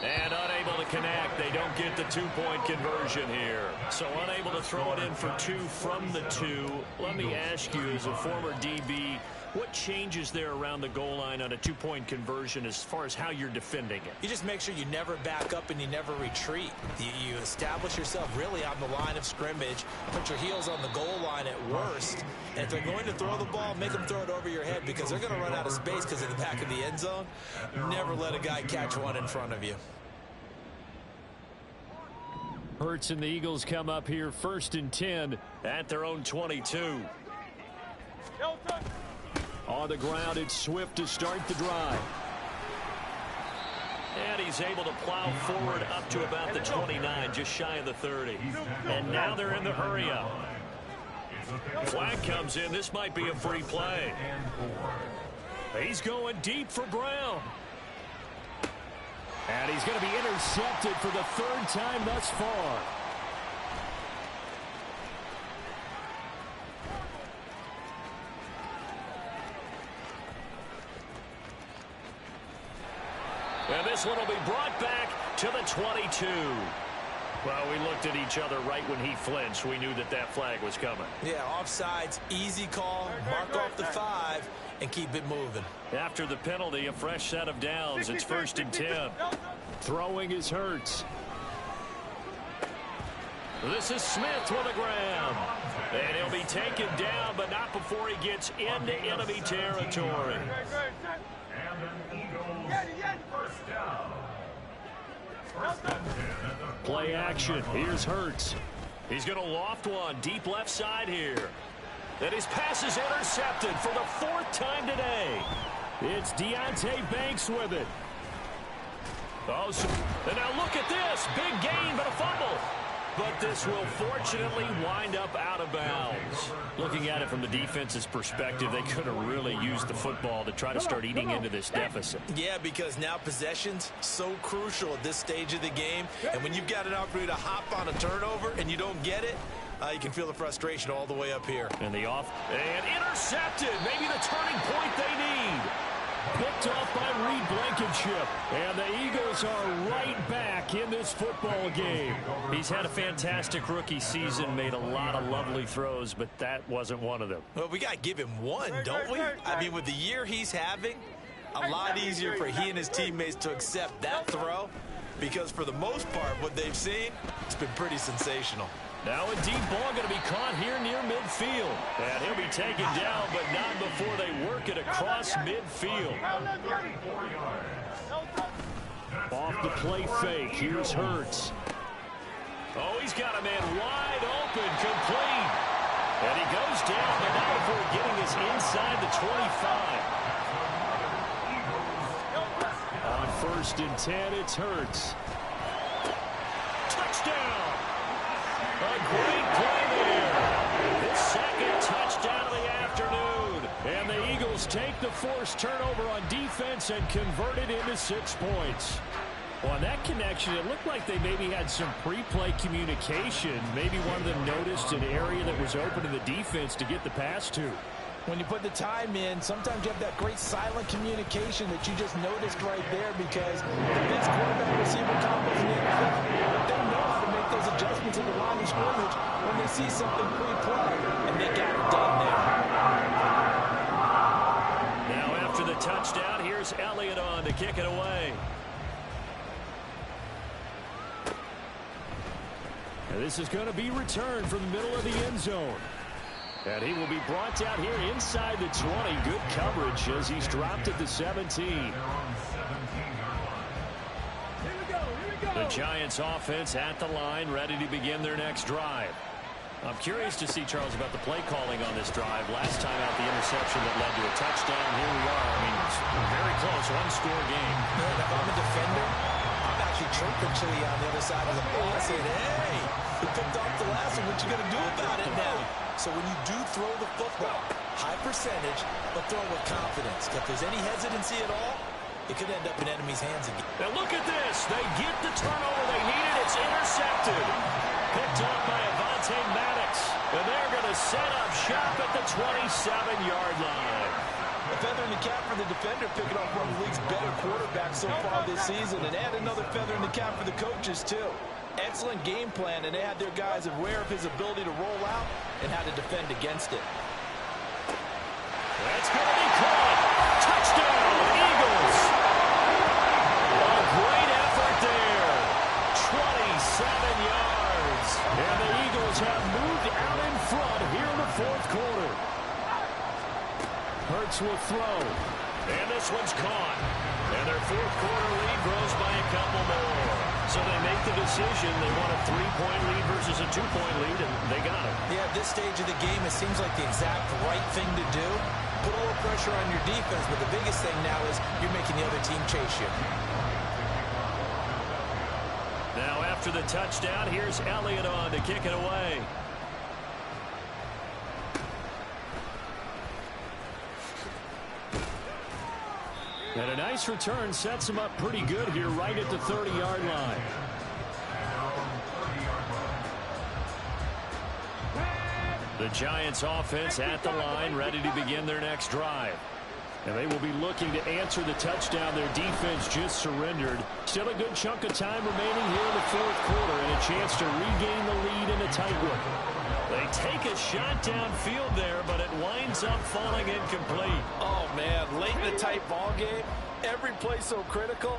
[SPEAKER 5] And unable to connect. They don't get the two-point conversion here. So unable to throw it in for two from the two. Let me ask you, as a former DB, what changes there around the goal line on a two-point conversion as far as how you're defending it?
[SPEAKER 6] You just make sure you never back up and you never retreat. You establish yourself really on the line of scrimmage, put your heels on the goal line at worst, and if they're going to throw the ball, make them throw it over your head because they're going to run out of space because of the back of the end zone. Never let a guy catch one in front of you.
[SPEAKER 7] Hurts and the Eagles come up here 1st and 10
[SPEAKER 5] at their own 22.
[SPEAKER 7] On the ground, it's Swift to start the drive.
[SPEAKER 5] And he's able to plow forward up to about the 29, just shy of the 30. And now they're in the hurry-up. Flag comes in. This might be a free play.
[SPEAKER 7] He's going deep for Brown. And he's going to be intercepted for the 3rd time thus far.
[SPEAKER 5] And this one will be brought back to the 22. Well, we looked at each other right when he flinched. We knew that that flag was coming.
[SPEAKER 6] Yeah, offsides, easy call, mark off the 5, and keep it moving.
[SPEAKER 5] After the penalty, a fresh set of downs. It's 1st and 10.
[SPEAKER 7] Throwing is Hurts.
[SPEAKER 5] This is Smith with the ground. And he'll be taken down, but not before he gets into enemy territory.
[SPEAKER 8] And an Eagles first down. First and 10 at the
[SPEAKER 7] Play action. Here's Hurts.
[SPEAKER 5] He's going to loft one deep left side here. And his pass is intercepted for the 4th time today.
[SPEAKER 7] It's Deontay Banks with it.
[SPEAKER 5] Oh, and now look at this. Big gain, but a fumble. But this will fortunately wind up out of bounds.
[SPEAKER 7] Looking at it from the defense's perspective, they could have really used the football to try to start eating into this deficit.
[SPEAKER 6] Yeah, because now possession's so crucial at this stage of the game. And when you've got an opportunity to hop on a turnover and you don't get it, you can feel the frustration all the way up here.
[SPEAKER 5] And intercepted. Maybe the turning point they need.
[SPEAKER 7] Picked off by Reed Blankenship. And the Eagles are right back in this football game.
[SPEAKER 5] He's had a fantastic rookie season, made a lot of lovely throws, but that wasn't one of them.
[SPEAKER 6] Well, we got to give him one, don't we? I mean, with the year he's having, a lot easier for he and his teammates to accept that throw because for the most part, what they've seen, it's been pretty sensational.
[SPEAKER 5] Now a deep ball going to be caught here near midfield. And he'll be taken down, but not before they work it across midfield.
[SPEAKER 7] Off the play fake. Here's Hurts.
[SPEAKER 5] Oh, he's got a man wide open, complete. And he goes down, but not before getting us inside the 25.
[SPEAKER 7] On 1st and 10, it's Hurts.
[SPEAKER 5] Touchdown! A great play there. His 2nd touchdown of the afternoon.
[SPEAKER 7] And the Eagles take the forced turnover on defense and convert it into 6 points. On that connection, it looked like they maybe had some pre-play communication. Maybe one of them noticed an area that was open to the defense to get the pass to.
[SPEAKER 6] When you put the time in, sometimes you have that great silent communication that you just noticed right there because the best quarterback receiver combos in the NFL, they know how to make those adjustments in the line of scrimmage when they see something pre-play, and they got it done there.
[SPEAKER 5] Now after the touchdown, here's Elliott on to kick it away.
[SPEAKER 7] And this is going to be returned from the middle of the end zone. And he will be brought down here inside the 20. Good coverage as he's dropped at the 17.
[SPEAKER 5] The Giants offense at the line, ready to begin their next drive. I'm curious to see, Charles, about the play calling on this drive. Last time out, the interception that led to a touchdown. Here we are. I mean, it's very close, one-score game.
[SPEAKER 6] Man, if I'm a defender, I'm actually chirping Chili on the other side of the ball saying, hey, you picked off the last one. What you going to do about it now? So when you do throw the football, high percentage, but throw with confidence. If there's any hesitancy at all, it could end up in enemy's hands again.
[SPEAKER 5] Now look at this. They get the turnover they needed. It's intercepted. Picked up by Avonte Maddox. And they're going to set up shop at the 27-yard line.
[SPEAKER 6] A feather in the cap for the defender, picking off one of the league's better quarterbacks so far this season, and add another feather in the cap for the coaches, too. Excellent game plan, and they had their guys aware of his ability to roll out and how to defend against it.
[SPEAKER 5] That's going to be caught. Touchdown, Eagles. A great effort there. 27 yards. And the Eagles have moved out in front here in the fourth quarter. Hurts will throw. And this one's caught. And their fourth quarter lead grows by a couple more. So they make the decision. They want a 3-point lead versus a 2-point lead, and they got it.
[SPEAKER 6] Yeah, at this stage of the game, it seems like the exact right thing to do. Put a little pressure on your defense, but the biggest thing now is you're making the other team chase you.
[SPEAKER 5] Now after the touchdown, here's Elliott on to kick it away. And a nice return sets him up pretty good here right at the 30-yard line. The Giants offense at the line, ready to begin their next drive. And they will be looking to answer the touchdown their defense just surrendered. Still a good chunk of time remaining here in the fourth quarter and a chance to regain the lead in a tight one. They take a shot downfield there, but it winds up falling incomplete.
[SPEAKER 6] Oh, man, late in the tight ball game, every play so critical.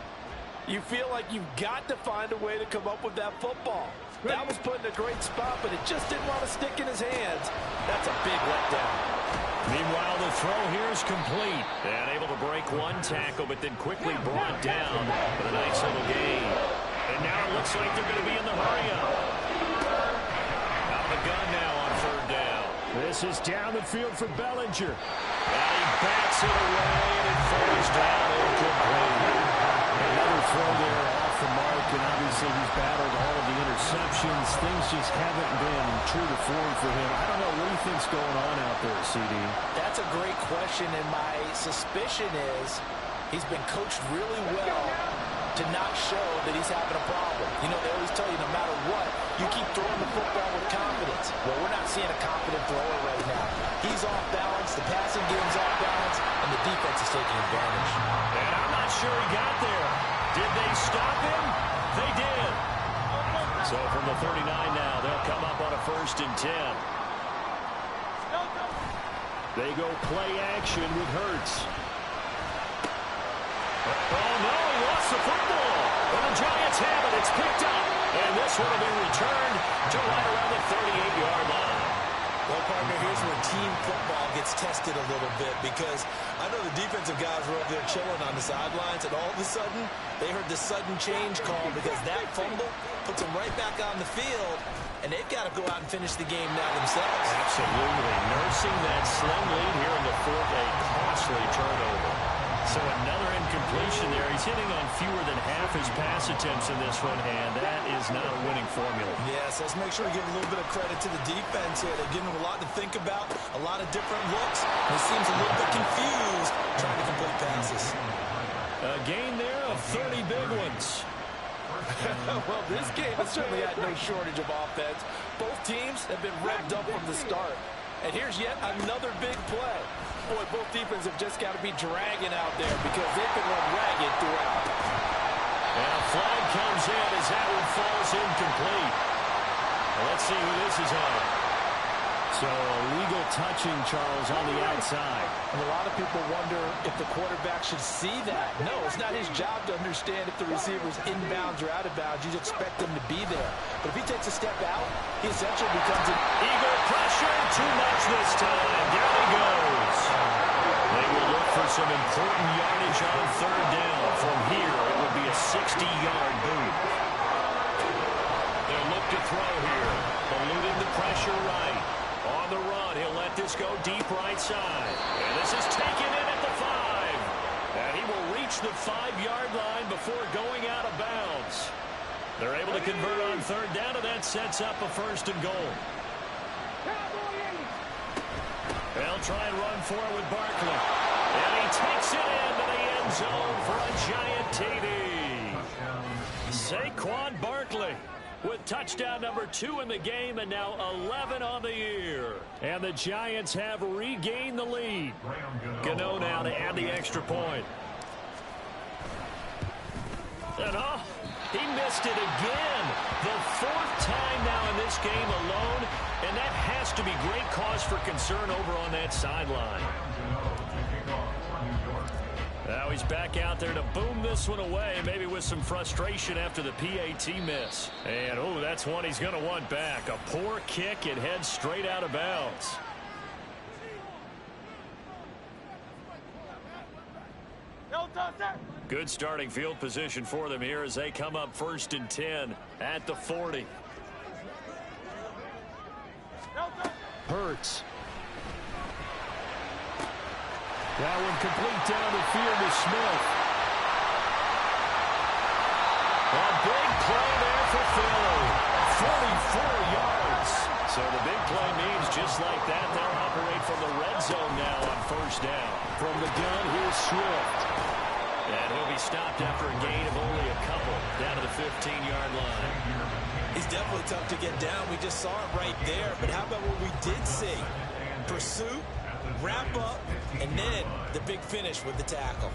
[SPEAKER 6] You feel like you've got to find a way to come up with that football. That was put in a great spot, but it just didn't want to stick in his hands. That's a big letdown.
[SPEAKER 5] Meanwhile, the throw here is complete. And able to break one tackle, but then quickly brought down for a nice little gain. And now it looks like they're going to be in the hurry-up. Out of the gun now on third down.
[SPEAKER 7] This is down the field for Bellinger.
[SPEAKER 5] And he backs it away, and it falls down incomplete.
[SPEAKER 7] Another throw there off the mark, and obviously he's battled all of the interceptions. Things just haven't been true to form for him. I don't know what he thinks going on out there, CD.
[SPEAKER 6] That's a great question, and my suspicion is he's been coached really well to not show that he's having a problem. You know, they always tell you no matter what, you keep throwing the football with confidence. Well, we're not seeing a confident thrower right now. He's off balance, the passing game's off balance, and the defense is taking advantage.
[SPEAKER 5] And I'm not sure he got there. Did they stop him? They did. So from the 39 now, they'll come up on a 1st and 10.
[SPEAKER 7] They go play action with Hurts.
[SPEAKER 5] Oh, no, he lost the football. And the Giants have it. It's picked up. And this one will be returned to right around the 38-yard line.
[SPEAKER 6] Well, partner, here's where team football gets tested a little bit because I know the defensive guys were up there chilling on the sidelines, and all of a sudden, they heard the sudden change call because that fumble puts them right back on the field, and they've got to go out and finish the game now themselves.
[SPEAKER 5] Absolutely. Nursing that slim lead here in the fourth, a costly turnover. So another incompletion there. He's hitting on fewer than half his pass attempts in this one, and that is not a winning formula.
[SPEAKER 6] Yes, let's make sure we give a little bit of credit to the defense here. They're giving him a lot to think about, a lot of different looks. He seems a little bit confused trying to complete passes.
[SPEAKER 5] A gain there of 30 big ones.
[SPEAKER 6] Well, this game has certainly had no shortage of offense. Both teams have been revved up from the start. And here's yet another big play. Boy, both defenses have just got to be dragging out there because they've been run ragged throughout.
[SPEAKER 5] And a flag comes in as that one falls incomplete. Well, let's see who this is on.
[SPEAKER 7] So illegal touching, Charles, on the outside.
[SPEAKER 6] And a lot of people wonder if the quarterback should see that. No, it's not his job to understand if the receiver's inbounds or out of bounds. You just expect him to be there. But if he takes a step out, he essentially becomes an
[SPEAKER 5] Eagle pressure. Too much this time. Down he goes. They will look for some important yardage on third down. From here, it would be a 60-yard boot. They'll look to throw here. Eluding the pressure right. On the run, he'll let this go deep right side. And this is taken in at the 5. And he will reach the 5-yard line before going out of bounds. They're able to convert on third down, and that sets up a 1st and goal. They'll try and run forward with Barkley. And he takes it into the end zone for a giant TD. Saquon Barkley with touchdown number 2 in the game, and now 11 on the year.
[SPEAKER 7] And the Giants have regained the lead. Gano now to add the extra point. And he missed it again. The fourth time now in this game alone. And that has to be great cause for concern over on that sideline. Now he's back out there to boom this one away, maybe with some frustration after the PAT miss. And, that's one he's going to want back. A poor kick. It heads straight out of bounds. Good starting field position for them here as they come up 1st and 10 at the 40. Hurts. That one complete down the field to Smith. A big play there for Philly. 44 yards. So the big play means just like that, they'll operate from the red zone now on 1st down. From the gun, here's Swift. And he'll be stopped after a gain of only a couple down to the 15-yard line.
[SPEAKER 6] He's definitely tough to get down. We just saw it right there. But how about what we did see? Pursuit, wrap up, and then the big finish with the tackle.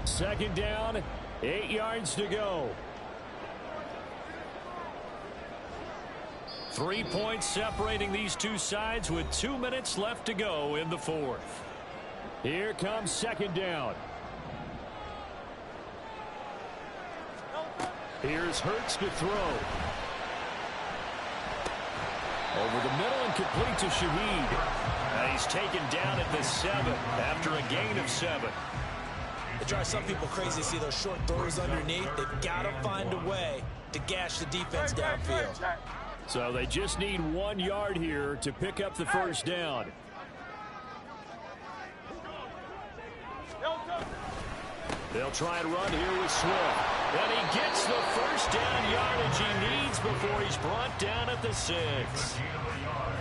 [SPEAKER 7] 2nd down, 8 yards to go. 3 points separating these two sides with 2 minutes left to go in the 4th. Here comes 2nd down. Here's Hurts to throw. Over the middle and complete to Shaheed. And he's taken down at the 7 after a gain of 7.
[SPEAKER 6] It drives some people crazy to see those short throws underneath. They've got to find a way to gash the defense downfield.
[SPEAKER 7] So they just need 1 yard here to pick up the 1st down. They'll try and run here with Swift. And he gets the 1st down yardage he needs before he's brought down at the 6.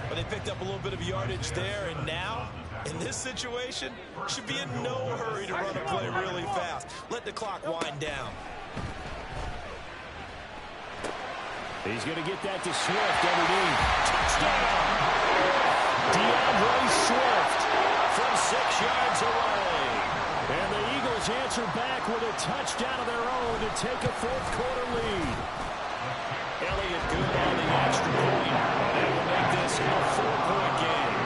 [SPEAKER 6] But they picked up a little bit of yardage there, and now, in this situation, should be in no hurry to run a play really fast. Let the clock wind down.
[SPEAKER 7] He's going to get that to Swift underneath. Touchdown! DeAndre Swift from 6 yards away. And the Eagles answer back with a touchdown of their own to take a 4th quarter lead. Elliott good on the extra point. And they will make this a 4-point game.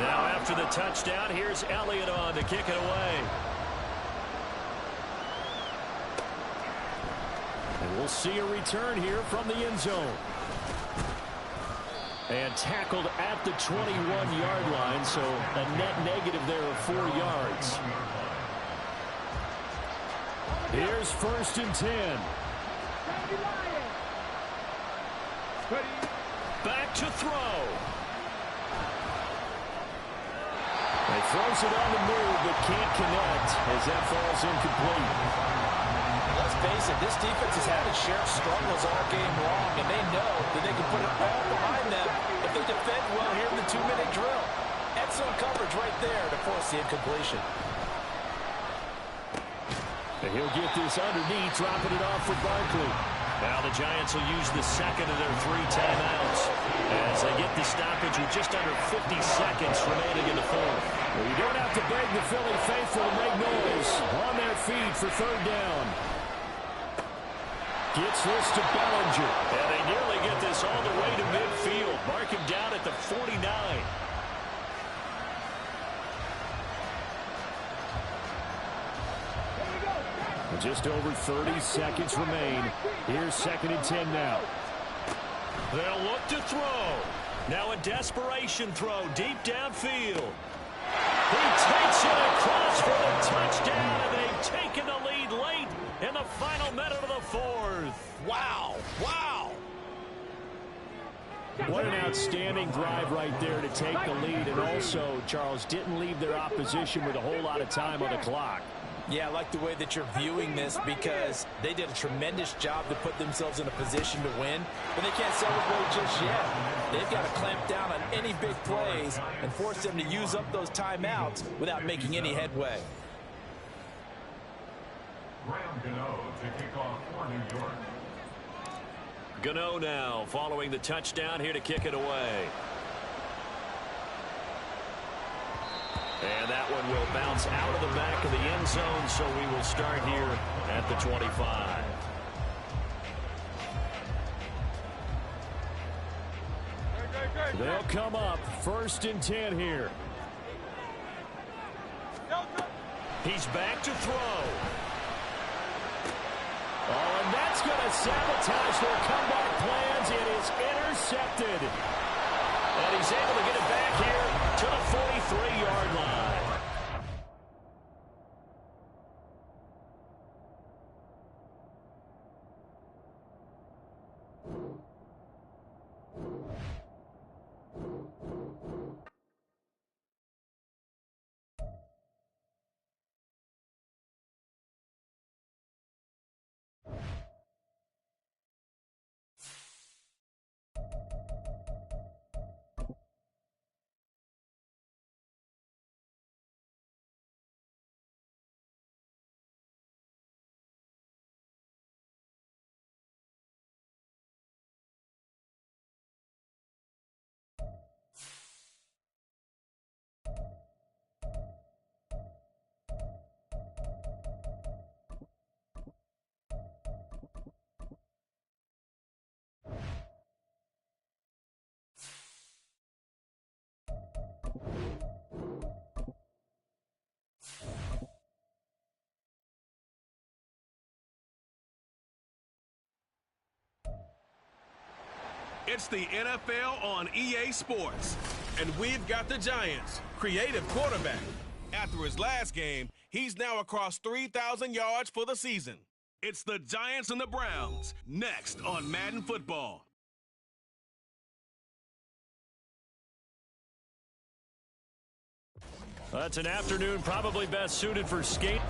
[SPEAKER 7] Now after the touchdown, here's Elliott on to kick it away. And we'll see a return here from the end zone. And tackled at the 21-yard line, so a net negative there of 4 yards. Here's 1st and 10. Back to throw. He throws it on the move, but can't connect as that falls incomplete.
[SPEAKER 6] Let's face it, this defense has had its share of struggles all game long, and they know that they can put it all behind them if they defend well here in the 2-minute drill. Excellent coverage right there to force the incompletion.
[SPEAKER 7] And he'll get this underneath, dropping it off for Barkley. Now the Giants will use the 2nd of their 3 timeouts as they get the stoppage with just under 50 seconds remaining in the 4th. Well, you don't have to beg the Philly faithful to make noise. On their feet for 3rd down. Gets this to Bellinger. And they nearly get this all the way to midfield. Mark him down at the 49. Just over 30 seconds remain. Here's 2nd and 10 now. They'll look to throw. Now a desperation throw deep downfield. He takes it across for the touchdown, and they've taken the lead late in the final minute of the 4th.
[SPEAKER 6] Wow. Wow.
[SPEAKER 7] What an outstanding drive right there to take the lead, and also, Charles, didn't leave their opposition with a whole lot of time on the clock.
[SPEAKER 6] Yeah, I like the way that you're viewing this because they did a tremendous job to put themselves in a position to win, but they can't celebrate just yet. They've got to clamp down on any big plays and force them to use up those timeouts without making any headway.
[SPEAKER 8] Graham Gano to kick off for New York.
[SPEAKER 5] Gano now following the touchdown here to kick it away. And that one will bounce out of the back of the end zone, so we will start here at the 25.
[SPEAKER 7] They'll come up 1st and 10 here.
[SPEAKER 5] He's back to throw.
[SPEAKER 7] Oh, and that's going to sabotage their comeback plans. It is intercepted.
[SPEAKER 5] And he's able to get it back here to the 43-yard line.
[SPEAKER 3] It's the NFL on EA Sports. And we've got the Giants' creative quarterback. After his last game, he's now across 3,000 yards for the season. It's the Giants and the Browns, next on Madden Football.
[SPEAKER 7] That's an afternoon probably best suited for skate.